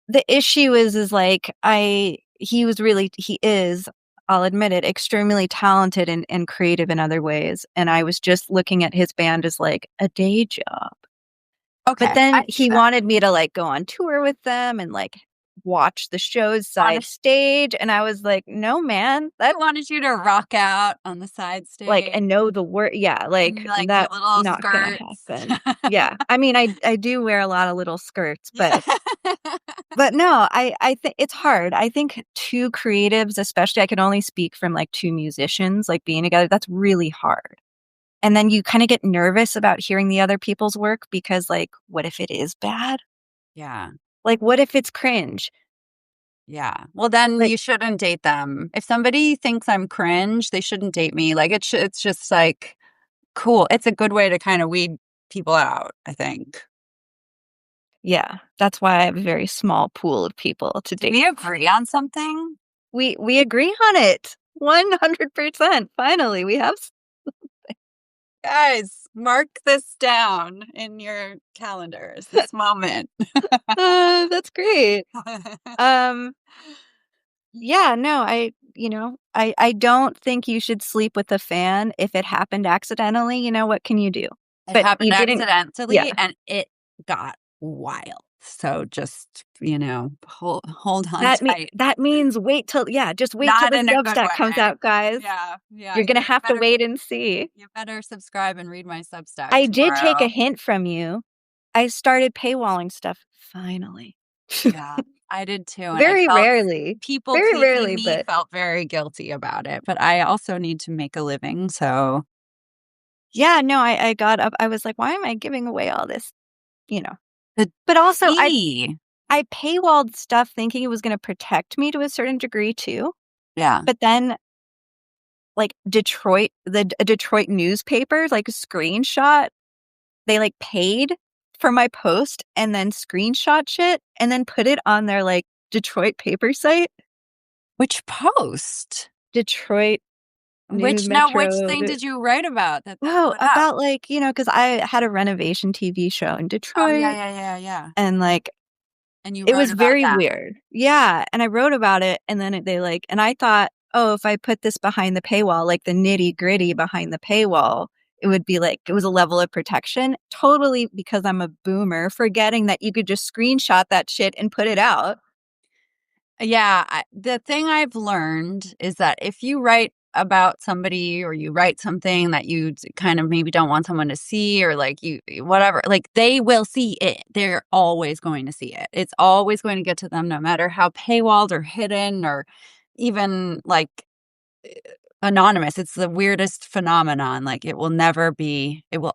the issue is like, he is, I'll admit it, extremely talented and creative in other ways, and I was just looking at his band as, like, a day job. But Okay. then he wanted me to, like, go on tour with them and, like, watch the shows On side stage, and I was like, "No, man, They that's wanted you to rock out on the side like, stage and know the word." Yeah, in like, your, like, your that's little not gonna skirts. happen. Yeah, I mean, I do wear a lot of little skirts, Yeah. but no, I think it's hard. I think 2 creatives, especially I can only speak from, like, 2 musicians, like, being together, that's really hard. And then you kinda get nervous about hearing the other people's work because, like, what if it is bad? Yeah, Like, what if it's cringe? yeah. Well, then Like you shouldn't date them. If somebody thinks I'm cringe, they shouldn't date me. Like, it's just, like, cool. It's a good way to kinda weed people out, I think. yeah, that's why I have a very small pool of people to Did date. we agree on something? We agree on it. 100%. Finally, we have s Guys, mark this down in your calendars, this moment. that's great. Um, yeah, no, I don't think you should sleep with a fan if it happened accidentally, what can you do? It But happened you didn't. Yeah, accidentally, and it got wild. So just, hold on tight. that means just wait till Not the in a good Substack comes way. out, guys. Yeah, yeah, You're gonna have to wait and see. you better subscribe and read my Substack I did take a tomorrow. hint from you. I started paywalling stuff, finally. Yeah, I did too, and I Very felt rarely. people Very pleasing rarely, me but felt very guilty about it, but I also need to make a living, so yeah, no, I got up I was like, "Why am I giving away all this?" You know? the But also, tea. I paywalled stuff thinking it was gonna protect me to a certain degree too, Yeah. but then, like, Detroit newspaper, like, screenshot they, like, paid for my post and then screenshot shit and then put it on their, like, Detroit paper site. Which post? Detroit New Which Metro thing did you write about that they Oh, put up? about, like, 'cause I had a renovation TV show in Oh, yeah, Detroit, yeah, yeah, yeah, and, like, and you it wrote was about very that. weird. Yeah, and I wrote about it, and then and I thought, "Oh, if I put this behind the paywall, like, the nitty-gritty behind the paywall, it would be like it was a level of protection." Totally because I'm a boomer, forgetting that you could just screenshot that shit and put it out. Yeah, the thing I've learned is that if you write about somebody or you write something that you kind of maybe don't want someone to see or like whatever, like they will see it. They're always going to see it. It's always going to get to them no matter how paywalled or hidden or even like anonymous. It's the weirdest phenomenon. Like it will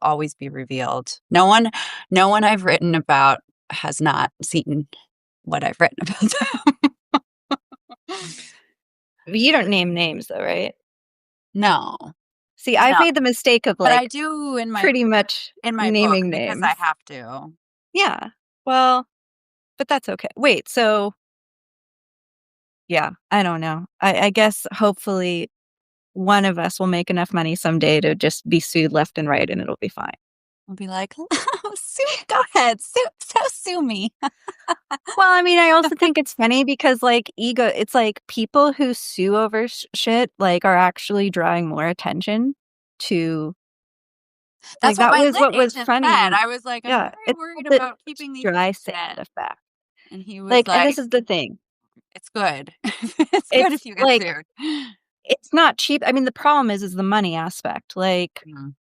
always be revealed. No one I've written about has not seen what I've written about them. You don't name names though, right? No, See, I've no, made the mistake of, but I like, do pretty much in my book naming because I names. have to. Yeah. Well, but that's okay. Wait, so yeah, I don't know. I guess hopefully one of us will make enough money someday to just be sued left and right, and it'll be fine. I'll be like, sue, go ahead, sue me. Well, I mean, I also think it's funny because, like, it's like people who sue over shit, like, are actually drawing more attention to That's like, what that my was lit what was agent said. funny. I was like, I'm Yeah, very it's worried called the about keeping these dry sand shit, effect. and he was Like, and like, this is the thing. it's good. It's good It's if you get like sued. it's not cheap. I mean, the problem is the money aspect. Like, Mm.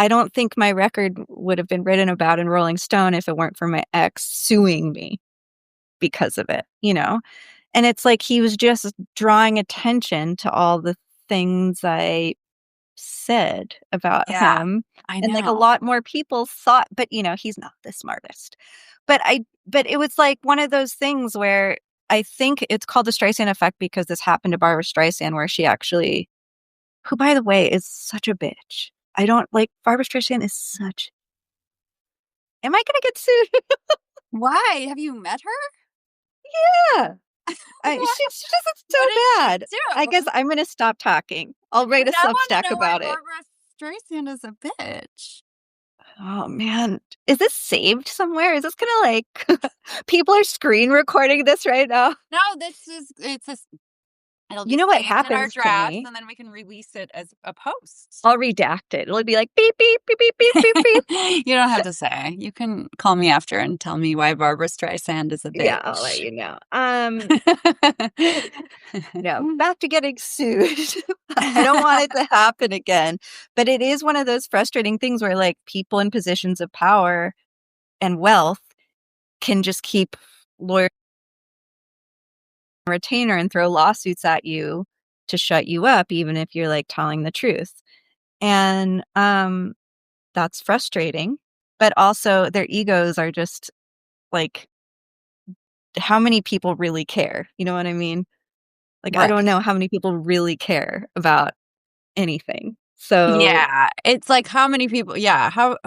I don't think my record would have been written about in Rolling Stone if it weren't for my ex suing me because of it, you know? And it's like he was just drawing attention to all the things I said about Yeah, him, I and, like, a know. lot more people thought but, he's not the smartest. But it was, like, one of those things where I think it's called the Streisand effect because this happened to Barbara Streisand where she actually who, by the way, is such a bitch. I don't like Barbara Streisand is such Am I gonna get sued? Why? Have you met her? Yeah. What? She does it so What did she bad. I guess do? I'm gonna stop talking. I'll I write a now want to Substack know why about it. Barbara Streisand is a bitch. Oh, man. Is this saved somewhere? Is this gonna, like people are screen recording this right now? No, this is it's a It'll You be know what saved in our happens to drafts, me? and then we can release it as a post. I'll redact it. It'll be like beep, beep, beep, beep, beep, beep, beep. You don't have to say. You can call me after and tell me why Barbara Streisand is a Yeah, I'll let bitch. you know. No, back to getting sued. I don't want it to happen again. But it is one of those frustrating things where like people in positions of power and wealth can just keep lawyer retainer and throw lawsuits at you to shut you up, even if you're like telling the truth. And that's frustrating. But also their egos are just like, how many people really care? You know what I mean? Like, I don't Right. know how many people really care about anything. So, Yeah, it's like how many people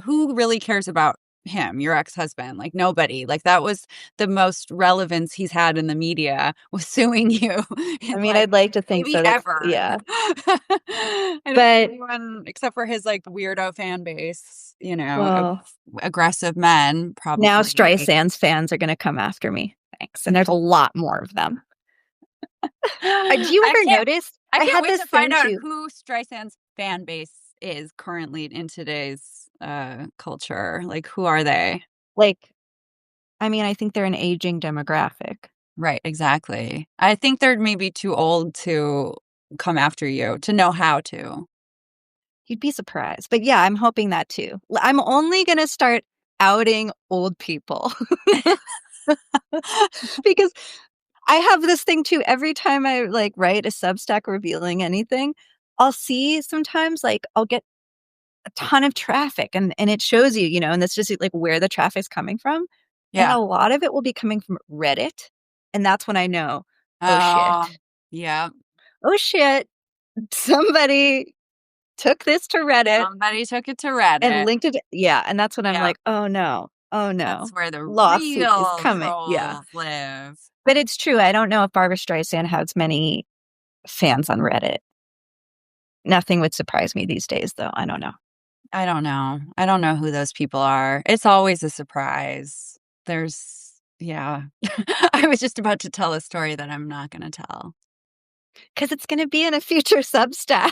who really cares about him, your ex-husband? Like, nobody. Like, that was the most relevance he's had in the media was suing you I in, mean, like, I'd like to think maybe so. That's ever. yeah. I don't think But, anyone except for his, like, weirdo fan base, of well, aggressive men now probably. Streisand's fans are going to come after me. Thanks. And there's a lot more of them. Do you I ever can't notice? I I can't had wait this to find thing out too. who Streisand's fan base is currently in today's, culture. Like, who are they? Like, I mean, I think they're an aging demographic. Right, exactly. I think they're maybe too old to come after you, to know how to. You'd be surprised. But yeah, I'm hoping that too. I'm only going to start outing old people because I have this thing too. Every time I like write a Substack revealing anything, I'll see sometimes like I'll get a ton of traffic and it shows you, and that's just like where the traffic's coming from. And Yeah. a lot of it will be coming from Reddit. And that's when I know, oh Oh, shit. yeah. Oh shit. Somebody took this to Reddit Somebody took it to and Reddit. linked it. Yeah. And that's when I'm Yeah, like, oh no. Oh that's no. where the Lawsuit is real coming. Yeah. trolls live. But it's true. I don't know if Barbara Streisand has many fans on Reddit. Nothing would surprise me these days, though. I don't know. I don't know. I don't know who those people are. It's always a surprise. Yeah. I was just about to tell a story that I'm not gonna tell. Because it's going to be in a future Substack.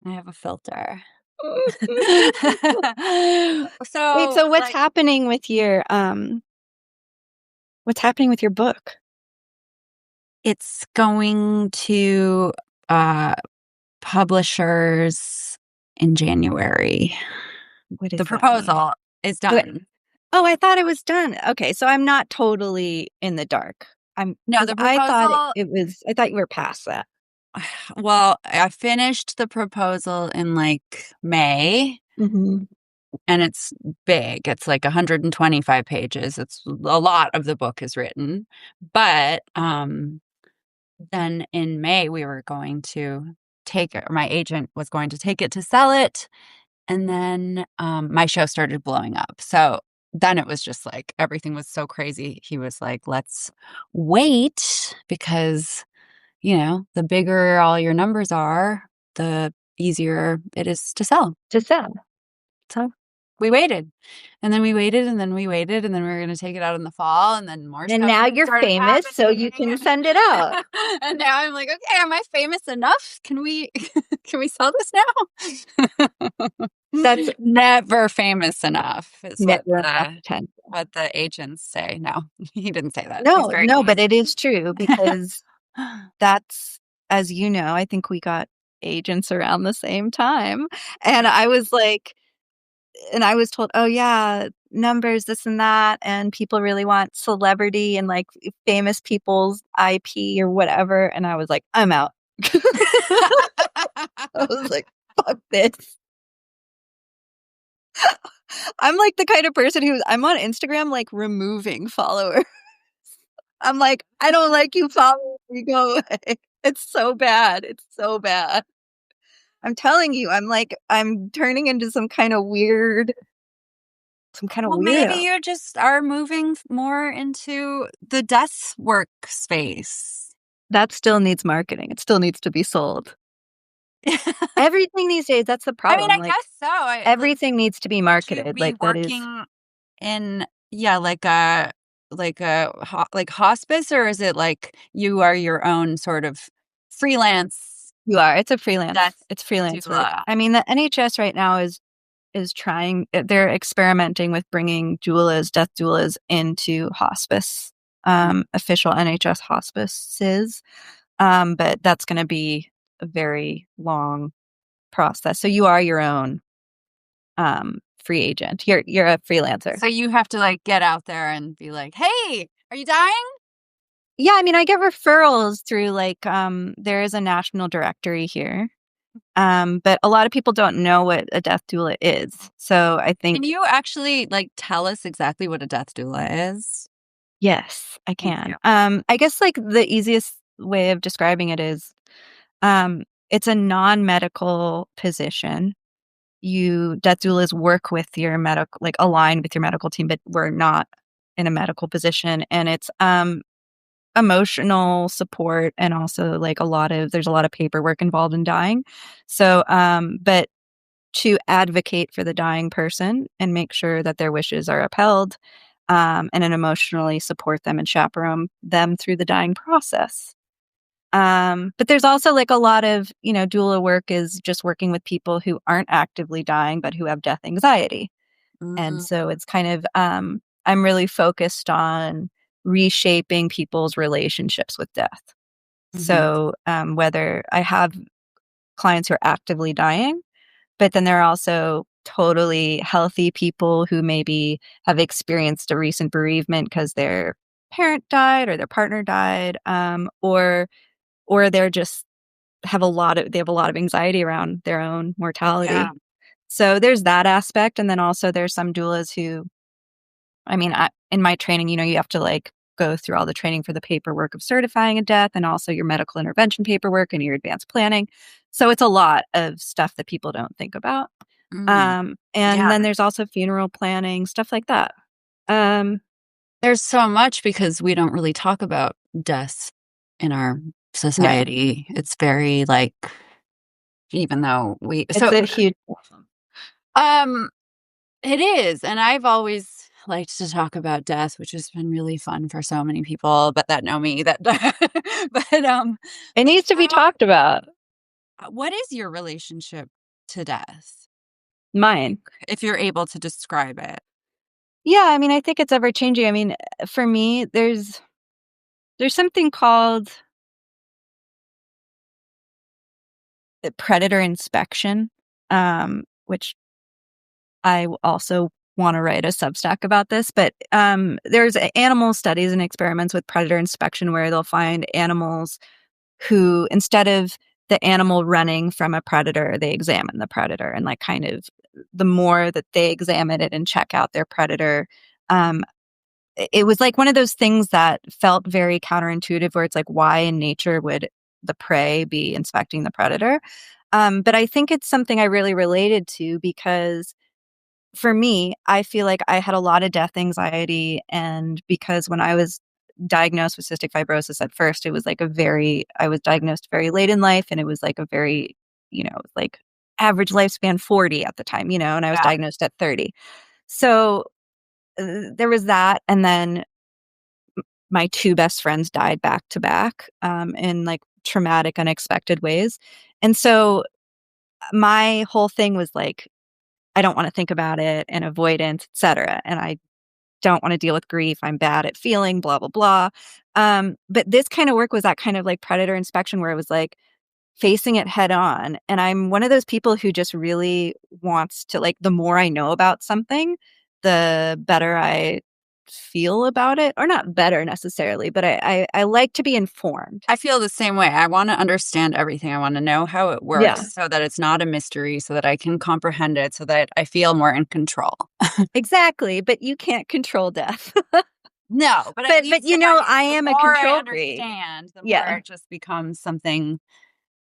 I have a filter. Wait, So, so like, what's happening with your book? it's going to, uh, publishers in January. What The does that mean? proposal is Okay. done. Oh, I thought it was done. Okay, so I'm not totally in the dark. I'm No, because the I thought proposal I thought you were past that. well, I finished the proposal in, like, May, Mhm. and it's big. It's, like, 125 pages. It's a lot of the book is written, but, then in May, we were going to take it, or my agent was going to take it to sell it, and then, my show started blowing up. So then it was just like everything was so crazy. He was like, "Let's wait because, the bigger all your numbers are, the easier it is to sell." To sell. So we waited, and then we waited, and then we waited, and then we were gonna take it out in the fall, and then more And stuff now you're started famous, so happening, you can send it out. and now I'm like, "Okay, am I famous enough? Can we can we sell this now?" That's Never famous enough is what never enough the attention. what the agents say. No, he didn't say that. He's No, very no, but nice. it is true because that's as you know, I think we got agents around the same time, and I was told, "Oh, yeah, numbers, this and that, and people really want celebrity and, like, famous people's IP or whatever," and I was like, "I'm out." I was like, "Fuck this." I'm, like, the kind of person I'm on Instagram, like, removing followers. I'm like, "I don't like you following me, go away." It's so bad, it's so bad. I'm telling you, I'm turning into some kind of Well, maybe weirdo. you just are moving more into the desk workspace. That still needs marketing, it still needs to be sold. Everything these days, that's the I mean, problem, I like, guess so. everything needs to be To marketed, be like, that is working in, yeah, like a hospice, or is it like you are your own sort of freelance You are. death It's freelance work. doula. I mean, the NHS right now is trying they're experimenting with bringing doulas, death doulas into hospice, official NHS hospices. But that's gonna be a very long process. So you are your own, free agent. You're a freelancer. So you have to, like, get out there and be like, "Hey, are you dying?" Yeah, I mean, I get referrals through, like, there is a national directory here, but a lot of people don't know what a death doula is. So I Can think you actually, like, tell us exactly what a death doula is? yes, I Thank can. you. I guess, like, the easiest way of describing it is, it's a non-medical position. You death doulas work with your medical like, aligned with your medical team, but we're not in a medical position, and it's, emotional support and also, like, there's a lot of paperwork involved in dying. So, but to advocate for the dying person and make sure that their wishes are upheld, and then emotionally support them and chaperone them through the dying process. But there's also, like, a lot of, doula work is just working with people who aren't actively dying, but who have death anxiety. And Mm, so it's kind of, I'm really focused on reshaping people's relationships with death. mhm. So, whether I have clients who are actively dying, but then there are also totally healthy people who maybe have experienced a recent bereavement because their parent died or their partner died, or they're just they have a lot of anxiety around their own Yeah. mortality. So there's that aspect, and then also there's some doulas who I mean, in my training, you have to, like, go through all the training for the paperwork of certifying a death and also your medical intervention paperwork and your advanced planning. So it's a lot of stuff that people don't think about. Mm. And Yeah. then there's also funeral planning, stuff like that. Um, There's so much because we don't really talk about death in our yeah, society. It's very, like, even though we it's so, a huge um it is, and I've always liked to talk about death, which has been really fun for so many people, but that know me that but, it like, needs to be how talked about. what is your relationship to death? Mine. If you're able to describe it. Yeah, I mean, I think it's ever changing. I mean, for me, there's something called predator inspection, which also wanna write a Substack about this, but, there's animal studies and experiments with predator inspection where they'll find animals who, instead of the animal running from a predator, they examine the predator and, like, kind of the more that they examine it and check out their predator, um, it was, like, one of those things that felt very counterintuitive where it's like, why in nature would the prey be inspecting the predator? But I think it's something I really related to because for me, I feel like I had a lot of death anxiety, and because when I was diagnosed with cystic fibrosis at first, it was like I was diagnosed very late in life, and it was like a very, like average lifespan 40 at the time, and I was Yeah. diagnosed at 30. So there was that. And then my two best friends died back to back, in like traumatic, unexpected ways. And so my whole thing was like, I don't want to think about it and avoidance, etc. And I don't want to deal with grief. I'm bad at feeling, blah, blah, blah. But this kind of work was that kind of like predator inspection where it was like facing it head on. And I'm one of those people who just really wants to, like, the more I know about something, the better I feel about it. Or not better necessarily, but I like to be informed. I feel the same way. I wanna understand everything. I wanna know how it Yeah, works so that it's not a mystery, so that I can comprehend it, so that I feel more in control. exactly. But you can't control death. No, but at But least if I I the am a more I control freak. understand, the more Yeah. it just becomes something.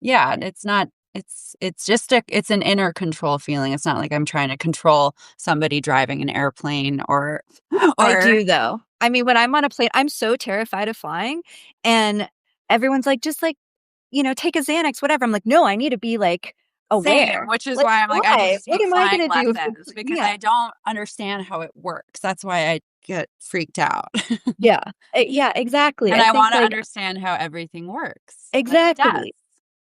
Yeah, it's not it's just it's an inner control feeling. It's not like I'm trying to control somebody driving an airplane or I or do though. I mean, when I'm on a plane, I'm so terrified of flying, and everyone's like, "Just, like, take a Xanax, whatever." I'm like, "No, I need to be, like, same, aware. which is Let's why I'm like, I need fly. to What take am I flying gonna do?" lessons because Yeah. I don't understand how it works. That's why I get freaked out. Yeah. Yeah, exactly. And I I think, wanna like understand how everything works, like death. exactly.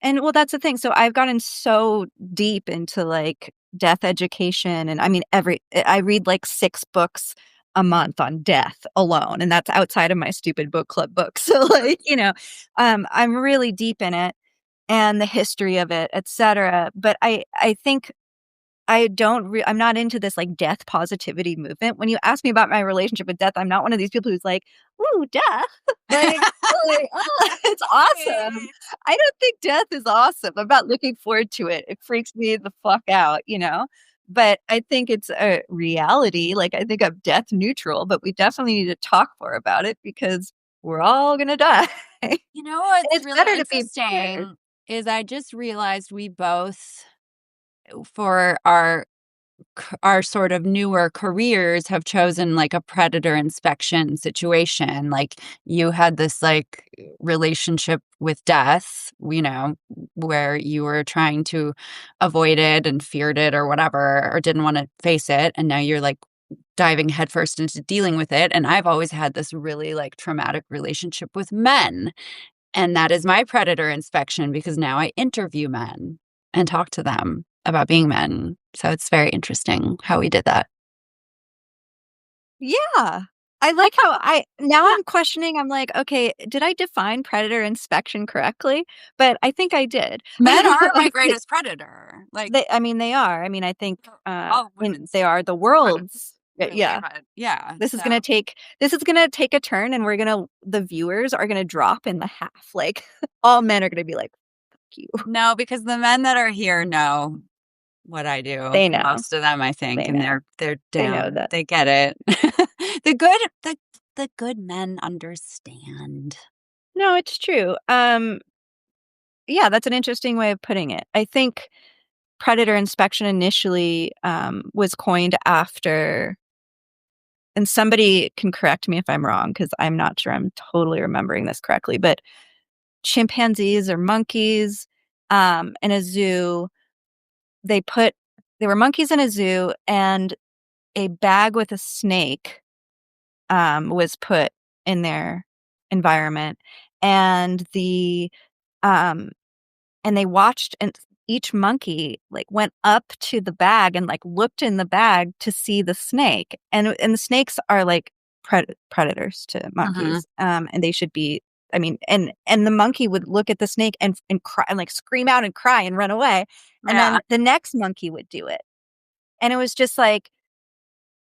And well, that's the thing. So I've gotten so deep into like death education. And I mean, I read like 6 books a month on death alone. And that's outside of my stupid book club books. So like, I'm really deep in it and the history of it, etc. But I think I'm not into this like death positivity movement. When you ask me about my relationship with death, I'm not one of these people who's like, ooh, death. Like, oh, it's awesome. I don't think death is awesome. I'm not looking forward to it. It freaks me the fuck out. But I think it's a reality. Like, I think I'm death neutral, but we definitely need to talk more about it because we're all going to die. And You know what's it's really better to be prepared. interesting is I just realized we both, for our sort of newer careers, have chosen like a predator inspection situation. Like you had this like relationship with death, where you were trying to avoid it and feared it or whatever, or didn't want to face it. And now you're like diving headfirst into dealing with it. And I've always had this really like traumatic relationship with men. And that is my predator inspection because now I interview men and talk to them about being men. So it's very interesting how we did that. Yeah. I like how now Yeah. I'm questioning, I'm like, "Okay, did I define predator inspection correctly?" But I think I did. Men are my I thi greatest predator. Like, they I mean, they are. I mean, I think, all and women's they are the predator. world's Really, yeah. but yeah. This is gonna take a turn, and the viewers are gonna drop in the half. Like, all men are gonna be like, "Fuck you." No, because the men that are here know what I do. They know. Most of them, I think, They and know. they're They know down. that. They get it. The good the good men understand. No, it's true. Yeah, that's an interesting way of putting it. I think predator inspection initially was coined after, and somebody can correct me if I'm wrong because I'm not sure I'm totally remembering this correctly, but chimpanzees or monkeys in a zoo, they put, there were monkeys in a zoo and a bag with a snake was put in their environment. And um, and they watched, and each monkey like went up to the bag and like looked in the bag to see the snake, and the snakes are like predators to Mhm. monkeys, and they should be, I mean, and the monkey would look at the snake and cry and like scream out and cry and run away, and Yeah. then the next monkey would do it, and it was just like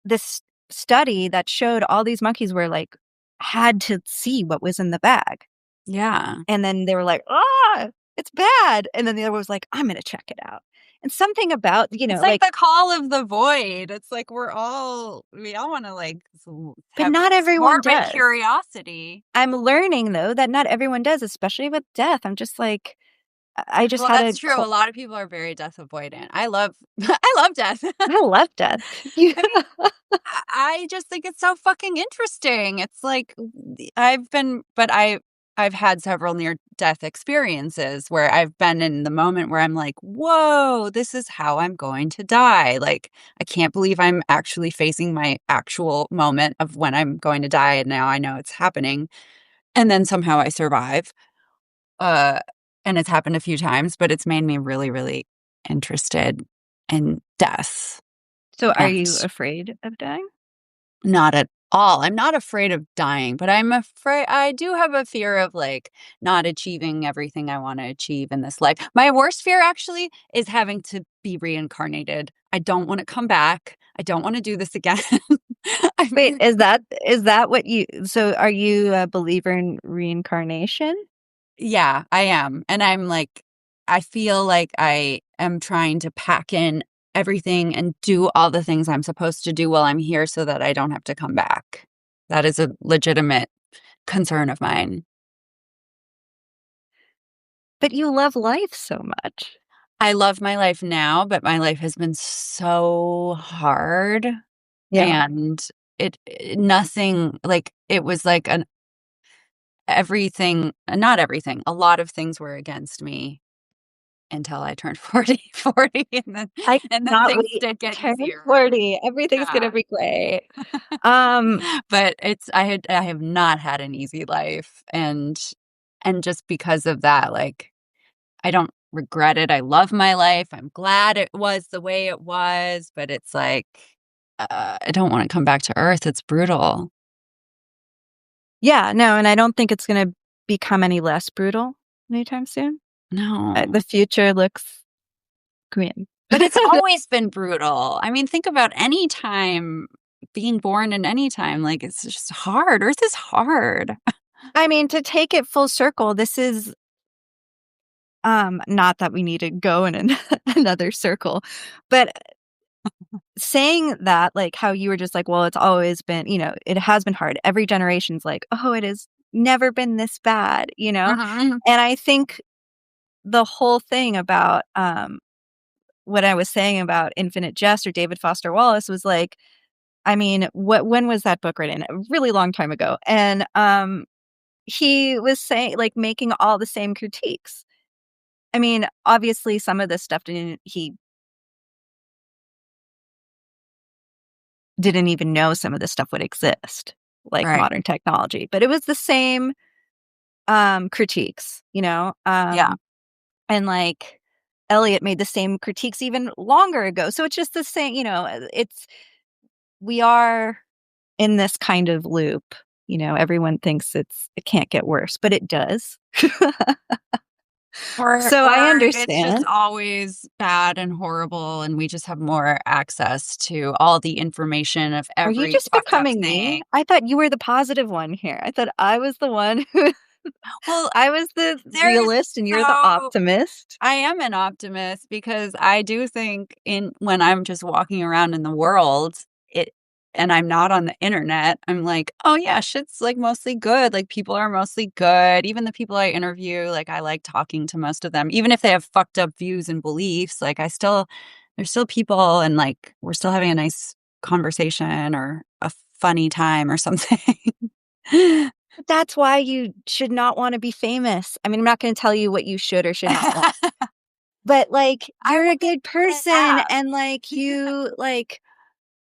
this study that showed all these monkeys were like had to see what was in the bag, Yeah. and then they were like, "Ah, it's bad." And then the other one was like, "I'm gonna check it out." And something about, It's like like, the call of the void. It's like we all wanna, like, but have not everyone morbid does. curiosity. I'm learning though that not everyone does, especially with death. I'm just like, I just Well, had that's a true. A lot of people are very death avoidant. I love I love death. I love death. Yeah. I mean, I just think it's so fucking interesting. It's like I've had several near death experiences where I've been in the moment where I'm like, "Whoa, this is how I'm going to die." Like, I can't believe I'm actually facing my actual moment of when I'm going to die, and now I know it's happening. And then somehow I survive. Uh, and it's happened a few times, but it's made me really, really interested in death. So are And you afraid of dying? not at all. I'm not afraid of dying, but I do have a fear of, like, not achieving everything I wanna achieve in this life. My worst fear actually is having to be reincarnated. I don't wanna come back. I don't wanna do this again. I Wait, mean, is that what you, so are you a believer in reincarnation? yeah, I am, and I feel like I am trying to pack in everything and do all the things I'm supposed to do while I'm here so that I don't have to come back. That is a legitimate concern of mine. But you love life so much. I love my life now, but my life has been so hard, Yeah. and nothing, like, it was like an everything, not everything, a lot of things were against me until I turned 40, I and then cannot things wait did to get turn easier. 40. Everything's gonna Yeah. be great. Um, But I have not had an easy life, and just because of that, like, I don't regret it. I love my life. I'm glad it was the way it was, but it's like, I don't wanna come back to Earth. It's brutal. Yeah, no, and I don't think it's gonna become any less brutal anytime soon. No. The future looks grim. But it's always been brutal. I mean, think about any time being born in any time, like, it's just hard. Earth is hard. I mean, to take it full circle, this is, not that we need to go in another circle, but saying that, like, how you were just like, "Well, it's always been," "it has been hard." Every generation's like, "Oh, it has never been this bad," you know? Mhm. And I think the whole thing about, what I was saying about Infinite Jest or David Foster Wallace was like, I mean, when was that book written? A really long time ago, and, he was saying like, making all the same critiques. I mean, obviously, some of this stuff he didn't even know some of this stuff would exist, like Right. modern technology, but it was the same, critiques, Yeah. and, like, Eliot made the same critiques even longer ago, so it's just the same, it's we are in this kind of loop, everyone thinks it can't get worse, but it does. So I Or it's just understand. always bad and horrible, and we just have more access to all the information of Are you every just fucked up becoming me? thing. I thought you were the positive one here. I thought I was the one who Well, I was the there's realist and you're the so optimist. I am an optimist because I do think in when I'm just walking around in the world, it and I'm not on the internet, I'm like, "Oh, yeah, shit's, like, mostly good, like, people are mostly good." Even the people I interview, like, I like talking to most of them, even if they have fucked up views and beliefs, like, I still there's still people and, like, we're still having a nice conversation or a funny time or something. But that's why you should not wanna be famous. I mean, I'm not gonna tell you what you should or should not want, but, like, I you're a wouldn't good say person that. and, like, you like,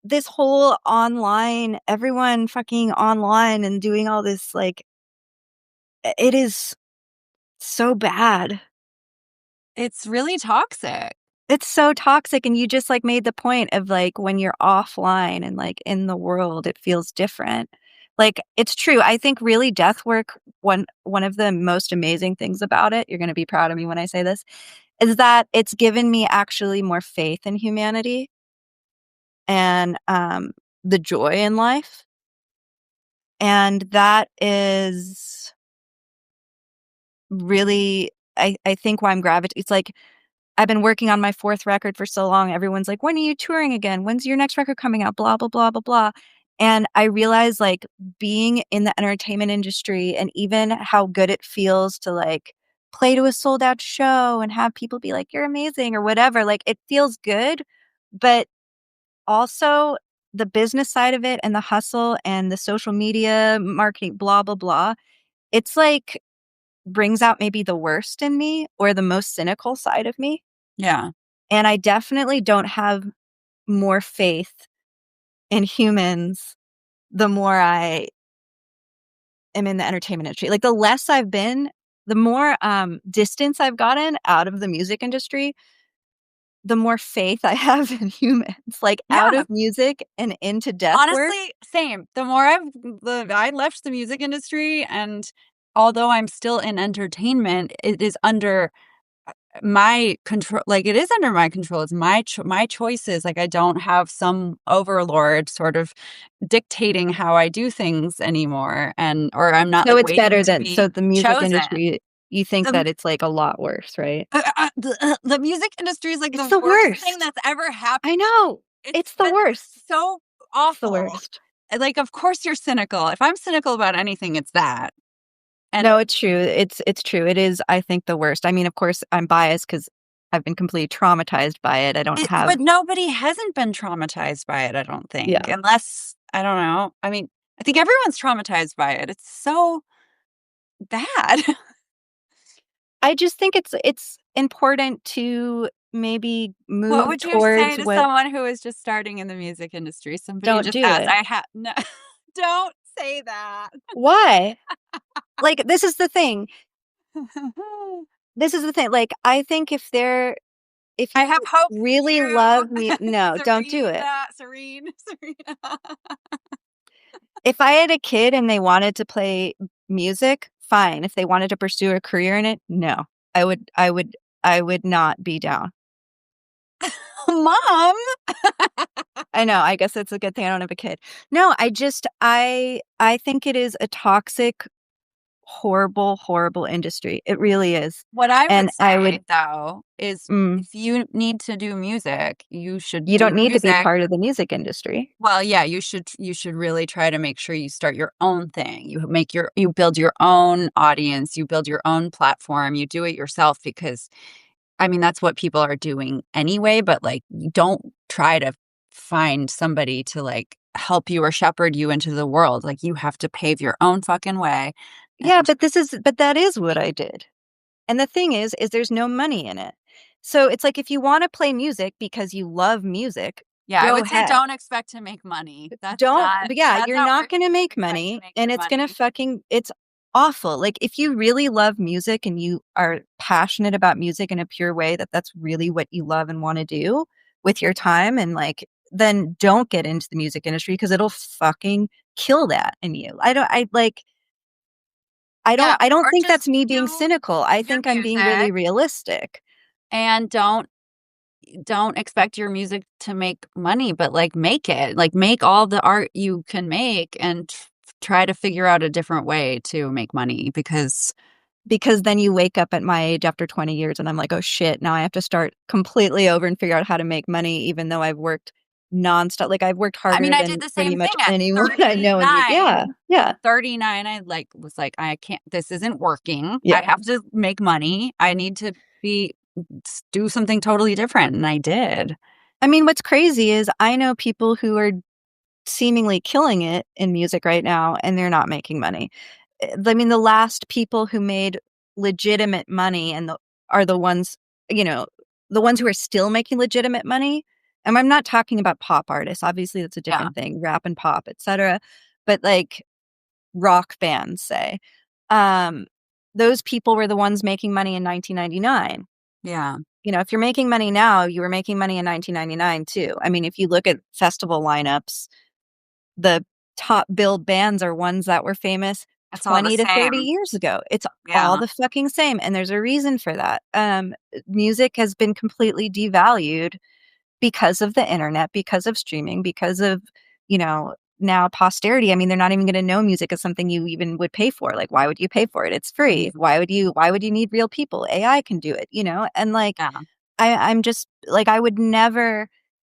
this whole online everyone fucking online and doing all this, like, it is so bad. It's really toxic. It's so toxic, and you just, like, made the point of, like, when you're offline and, like, in the world, it feels different. Like, it's true, I think really death work, one of the most amazing things about it, you're gonna be proud of me when I say this, is that it's given me actually more faith in humanity and, the joy in life, and that is really I think why I'm it's like I've been working on my 4th record for so long, everyone's like, "When are you touring again? When's your next record coming out? Blah, blah, blah, blah, blah." And I realized, like, being in the entertainment industry and even how good it feels to, like, play to a sold out show and have people be like, "You're amazing," or whatever, like, it feels good, but also the business side of it and the hustle and the social media marketing, blah, blah, blah, it's like brings out maybe the worst in me or the most cynical side of me. Yeah. And I definitely don't have more faith in humans the more I am in the entertainment industry. Like, the less I've been, the more, distance I've gotten out of the music industry, the more faith I have in humans, like, out Yeah. of music and into death work. Honestly, same. The more I left the music industry, and although I'm still in entertainment, it is under my control, like, it is under my control, it's my choices, like, I don't have some overlord sort of dictating how I do things anymore, and or I'm not, So like, it's waiting better to than be so the music chosen. industry, you think The that it's, like, a lot worse, right? the music industry is, like, It's the the worst thing worst. that's ever happened. I know. It's It's the been worst. so It's the awful. worst. Like, of course you're cynical. If I'm cynical about anything, it's that. And No, it's true. It's true. It is, I think, the worst. I mean, of course, I'm biased because 'cause I've been completely traumatized by it. I don't have. but nobody hasn't been traumatized by it, I don't think, Yeah. unless I don't know. I mean, I think everyone's traumatized by it. It's so bad. I just think it's important to maybe What move would you say towards to what someone who is just starting in the music industry? Somebody don't just do asked. it. I have no. Don't say that. Why? Like, this is the thing. this is the thing, like, I think if I have you hope really for love me you. no, don't do it. Serena. If I had a kid and they wanted to play music, fine. If they wanted to pursue a career in it, no. I would not be down. Mom. I know, I guess it's a good thing I don't have a kid. No, I think it is a toxic, horrible, horrible industry. It really is. What I And would I would say, though, is mm, if you need to do music, you should you do don't need to be music. part of the music industry. Well, yeah, you should really try to make sure you start your own thing. You build your own audience, you build your own platform, you do it yourself because I mean, that's what people are doing anyway, but, like, you don't try to find somebody to, like, help you or shepherd you into the world, like, you have to pave your own fucking way, Yeah, and but that is what I did. And the thing is there's no money in it. So it's like if you wanna play music because you love music, yeah, I go would say ahead. don't expect to make money. Don't but yeah, That's you're not not where gonna you make expect to money, make and your it's gonna money. fucking it's awful. Like, if you really love music and you are passionate about music in a pure way, that's really what you love and wanna do with your time and, like, then don't get into the music industry because 'cause it'll fucking kill that in you. Yeah, I don't or think that's just me being do cynical. I your think I'm being really music realistic. and don't expect your music to make money, but, like, make it. Like, make all the art you can make and try to figure out a different way to make money because Because then you wake up at my age after 20 years and I'm like, "Oh, shit, now I have to start completely over and figure out how to make money even though I've worked nonstop." Like, I've worked I mean, harder I did than the pretty same thing much at anyone I know in the 39. yeah, yeah, At 39, I, like, was like, "I can't this isn't working. I yeah. have to make money. I need to be do something totally different," and I did. I mean, what's crazy is I know people who are seemingly killing it in music right now, and they're not making money. I mean, the last people who made legitimate money and are the ones, you know, the ones who are still making legitimate money. And I'm not talking about pop artists. Obviously, that's a Yeah, different thing, rap and pop, etc. But like rock bands, say, um, those people were the ones making money in 1999. yeah. If you're making money now, you were making money in 1999 too. I mean, if you look at festival lineups, the top billed bands are ones that were famous It's all the 20 to 30 same. years ago. It's all Yeah, the fucking same, and there's a reason for that. Music has been completely devalued because of the internet, because of streaming, because of, you know, now posterity. I mean, they're not even gonna know music is something you even would pay for. Like, why would you pay for it? It's free. Why would you need real people? AI can do it, you know? And, like, yeah, I'm just like, I would never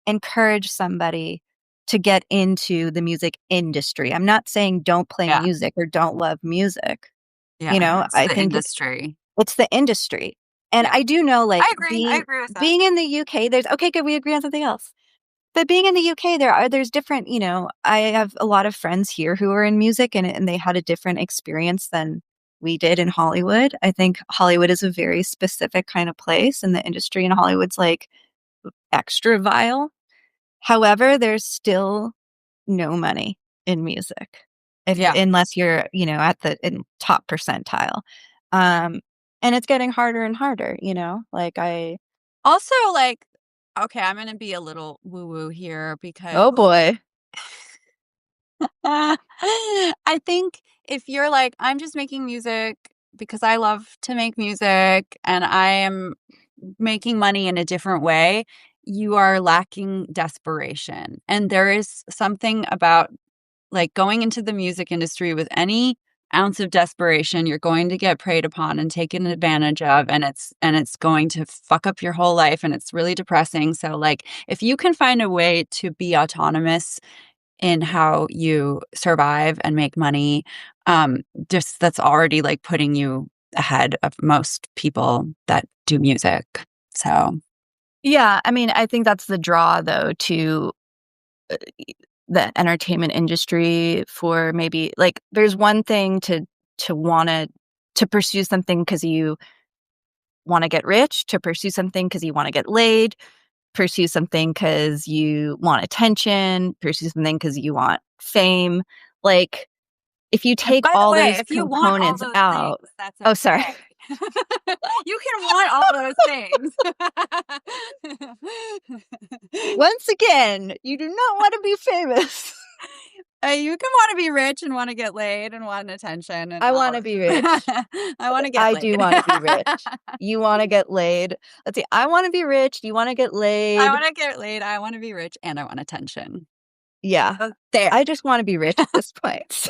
encourage somebody to get into the music industry. I'm not saying don't play yeah, music or don't love music. yeah. It's I the think industry. it's the industry. And Yeah. I do know, like, I agree with that. being in the UK, there's okay, good, we agree on something else. But being in the UK, there's different, I have a lot of friends here who are in music and they had a different experience than we did in Hollywood. I think Hollywood is a very specific kind of place, and the industry in Hollywood's, like, extra vile. However, there's still no money in music if Yeah. unless you're, at the in top percentile. Um, and it's getting harder and harder, like I Also, like, okay, I'm gonna be a little woo-woo here because oh boy. I think if you're like, "I'm just making music because I love to make music and I am making money in a different way," you are lacking desperation, and there is something about, like, going into the music industry with any ounce of desperation, you're going to get preyed upon and taken advantage of, and it's going to fuck up your whole life, and it's really depressing, so, like, if you can find a way to be autonomous in how you survive and make money, just that's already, like, putting you ahead of most people that do music, so Yeah, I mean, I think that's the draw though to the entertainment industry for maybe like there's one thing to wanna to pursue something because you wanna get rich, to pursue something because you wanna get laid, pursue something because you want attention, pursue something because you want fame. Like, if you and take by the all way, those if you want all components those things, out that's oh, sorry. okay. You can want all those things. Once again, you do not want to be famous. You can wanna be rich and wanna get laid and want attention and I all want to of be rich. I wanna get I laid. do want to be rich. You want to get laid. Let's see. I want to be rich. You want to get I laid. wanna get laid, I wanna be rich, and I want attention. Yeah. There. I just want to be rich at this point.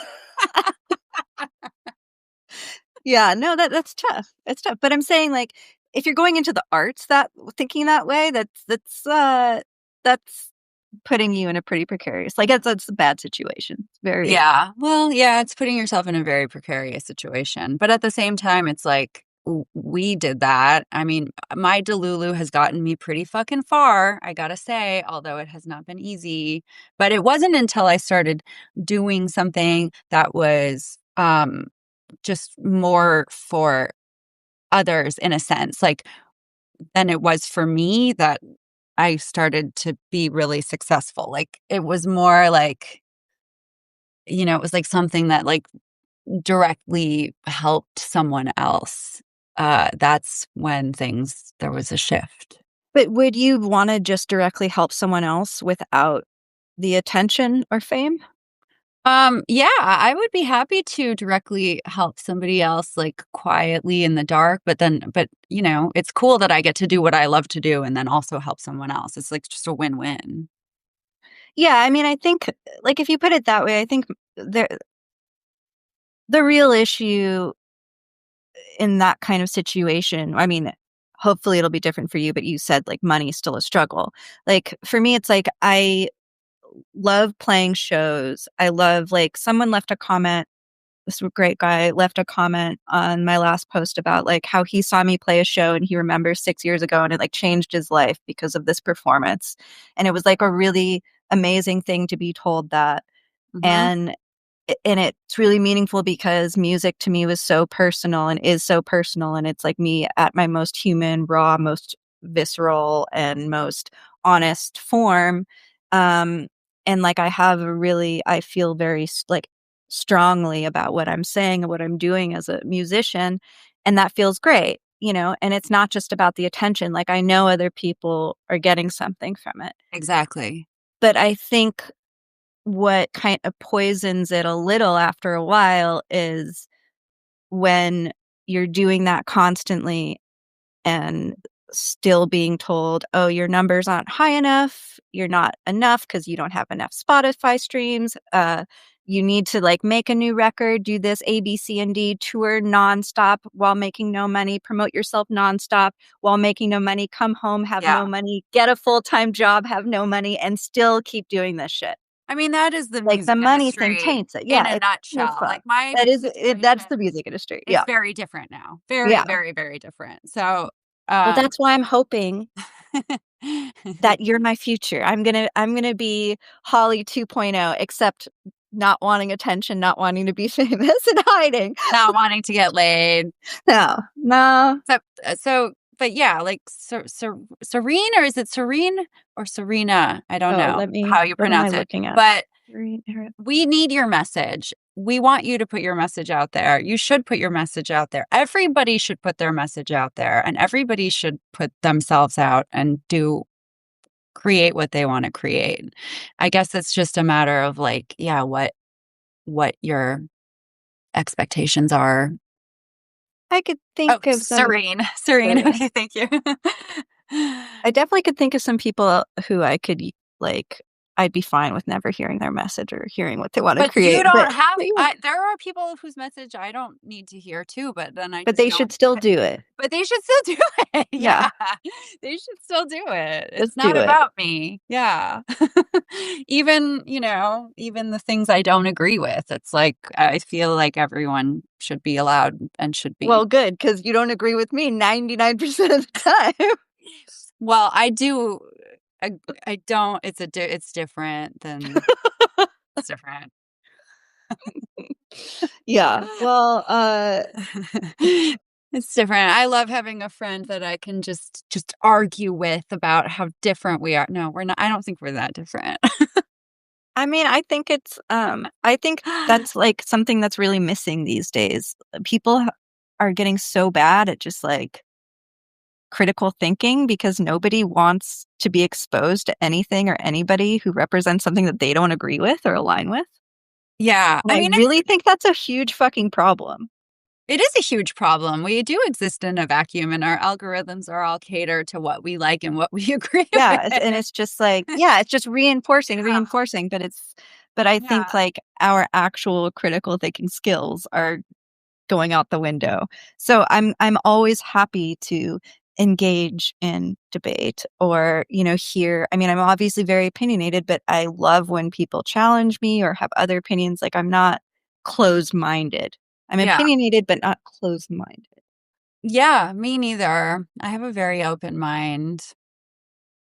Yeah, no, that's tough. It's tough. But I'm saying like if you're going into the arts that thinking that way, that's putting you in a pretty precarious. Like that's a bad situation. It's very Yeah. Well, yeah, it's putting yourself in a very precarious situation. But at the same time, it's like we did that. I mean, my Delulu has gotten me pretty fucking far, I gotta say, although it has not been easy. But it wasn't until I started doing something that was just more for others in a sense, like than it was for me that I started to be really successful. Like it was more like, it was like something that like directly helped someone else. That's when there was a shift. But would you wanna just directly help someone else without the attention or fame? Yeah, I would be happy to directly help somebody else like quietly in the dark, but it's cool that I get to do what I love to do and then also help someone else. It's like just a win-win. Yeah, I mean, I think, like, if you put it that way, I think the real issue in that kind of situation, I mean, hopefully it'll be different for you, but you said, like, money's still a struggle. Like, for me, it's like, I love playing shows. I love like, someone left a comment this great guy left a comment on my last post about, like, how he saw me play a show and he remembers 6 years ago, and it, like, changed his life because of this performance, and it was, like, a really amazing thing to be told that, Mhm. and and it's really meaningful because music to me was so personal and is so personal, and it's, like, me at my most human, raw, most visceral, and most honest form, um, and, like, I feel very like, strongly about what I'm saying and what I'm doing as a musician, and that feels great, and it's not just about the attention, like, I know other people are getting something from it, Exactly. but I think what kind of poisons it a little after a while is when you're doing that constantly and still being told, "Oh, your numbers aren't high enough. You're not enough because you don't have enough Spotify streams. You need to, like, make a new record, do this A, B, C, and D, tour nonstop while making no money, promote yourself nonstop while making no money, come home, have Yeah. no money, get a full-time job, have no money, and still keep doing this shit." I mean, that is the Like, the music money thing industry taints it. in Yeah, a it's no nutshell. fun. Like, my That is it that's situation the music industry, is yeah. very different now. Very, Yeah. very, very different. So, Well, um that's why I'm hoping that you're my future. I'm gonna be Holly 2.0, except not wanting attention, not wanting to be famous, and hiding. not wanting to get laid. No, no. But yeah, like, Serene, or is it Serene or Serena? I don't Oh, know how you what am I pronounce it, looking at? but Green area. we need your message. We want you to put your message out there. You should put your message out there. Everybody should put their message out there, and everybody should put themselves out and create what they want to create. I guess it's just a matter of like, yeah, what your expectations are. I could Oh, think of some serene, serene. sorry. Okay, thank you. I definitely could think of some people who like, I'd be fine with never hearing their message or hearing what they wanna But you create, don't have but yeah, there are people whose message I don't need to hear too, but then I but just they don't should still do it. but they should still do it. Yeah, Yeah. They should still do it. It's just not do it. about me. Yeah. Even the things I don't agree with, it's like, I feel like everyone should be allowed and should be. Well, good because you don't agree with me 99% of the time. Well, I do, I I don't, it's different than it's different. Yeah, well, It's different. I love having a friend that I can just argue with about how different we are. No, we're not. I don't think we're that different. I mean, I think that's, like, something that's really missing these days. People are getting so bad at just like critical thinking because nobody wants to be exposed to anything or anybody who represents something that they don't agree with or align with. Yeah. And I I mean, really think that's a huge fucking problem. it is a huge problem. We do exist in a vacuum, and our algorithms are all catered to what we like and what we agree Yeah, and with. it's just like, yeah, it's just reinforcing, Yeah. reinforcing, but I think Yeah. like our actual critical thinking skills are going out the window. So I'm always happy to engage in debate or, hear. I mean, I'm obviously very opinionated, but I love when people challenge me or have other opinions. Like I'm not closed-minded. I'm Yeah. opinionated, but not closed-minded. Yeah, me neither. I have a very open mind.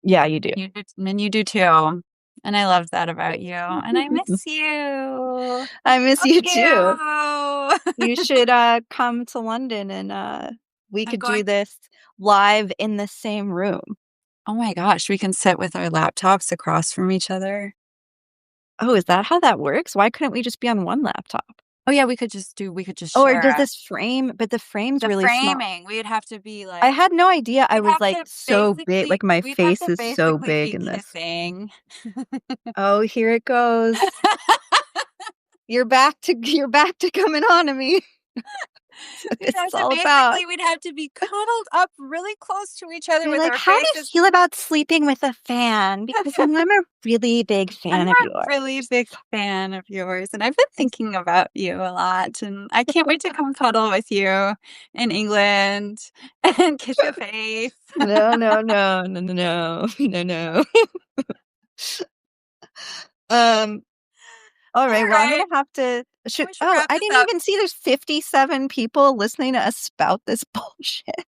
Yeah, you do. And you do too. And I love that about you. And I miss you. I miss Love you too. you. You should come to London and we I'm could do going. this live in the same room. Oh my gosh, we can sit with our laptops across from each other. Oh, is that how that works? Why couldn't we just be on one laptop? Oh yeah, we could just Or share does it. this frame, but the frame's The really small. framing, we'd have to be I like, had no idea I we'd was have like to so big, basically, like my we'd have face to is so basically big be in this. kissing. Oh, here it goes. You're back to coming on to me. That's what this is all about. We'd have to be cuddled up really close to each other You're with like, our how do you faces. feel about sleeping with a fan? Because I'm a really big I'm fan of a yours. really big fan of yours, and I've been thinking about you a lot, and I can't wait to come cuddle with you in England and kiss your face. No, no, no, no, no, no, no, no. Um, all All right. Well, I'm right, gonna have to should we should oh, wrap I this didn't up. even see there's 57 people listening to us spout this bullshit.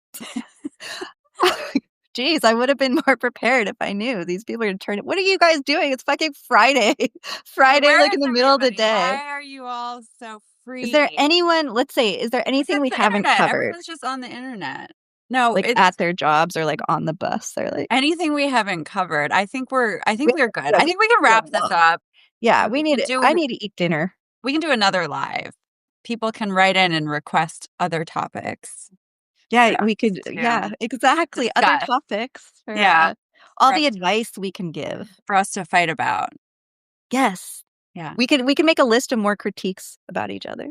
Jeez, I would have been more prepared if I knew these people are gonna turn it. What are you guys doing? It's fucking Friday. Yeah, Friday, where like is in the middle of the everybody? day. Why are you all so Is there free? anyone, let's say, is there Because anything it's we the haven't internet. covered? Everyone's just on the internet. No, Like at it's their jobs or like on the bus? They're like, anything we haven't covered. I we think we're good. yeah, I we think we can yeah, wrap this up, yeah, and we need it. I need to eat dinner. we can do another live. People can write in and request other topics for Yeah, we us could yeah, to exactly. Other discuss. topics for, Yeah, all for the us advice we can give. for us to fight about. Yes. Yeah. We can make a list of more critiques about each other.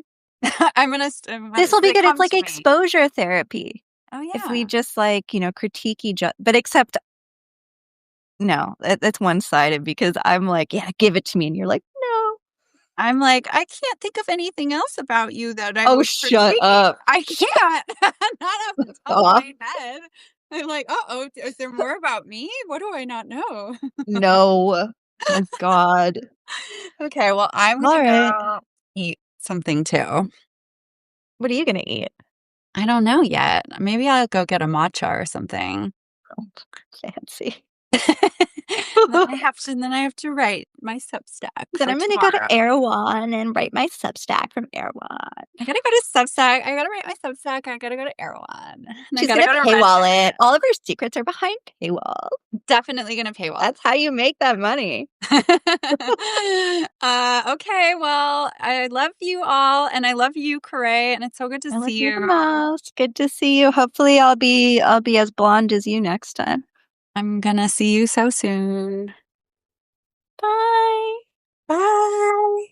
I'm gonna This'll be say, good. It's "Come like to me." exposure therapy. Oh, If we yeah. just like, critique each other, but except no, that's one-sided because I'm like, "Yeah, give it to me," and you're like, "No." I'm like, "I can't think of anything else about you that I Oh, would shut critique. up. I can't, not off the top of Aw. my head." I'm like, "Uh-oh, is there more about me? What do I not know?" No. My god. Okay, well, I'm gonna Alright. go eat something too. What are you gonna eat? I don't know yet. Maybe I'll go get a matcha or something. Oh, fancy. Then I have to write my Substack Then for I'm gonna go to tomorrow. Erewhon and write my Substack from Erewhon. I gotta go to Substack. I gotta write my Substack. I gotta go to Erewhon. And I She's gotta gonna go to paywall Reddit. it. All of her secrets are behind paywall. Definitely gonna paywall. That's how you make that money. Okay, well, I love you all, and I love you, Carré, and it's so good to I love see you the you. most. Good to see you. Hopefully I'll be as blonde as you next time. I'm gonna see you so soon. Bye. Bye.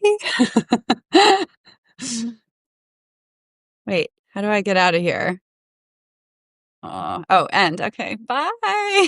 Wait, how do I get out of here? Oh, end. Okay, bye.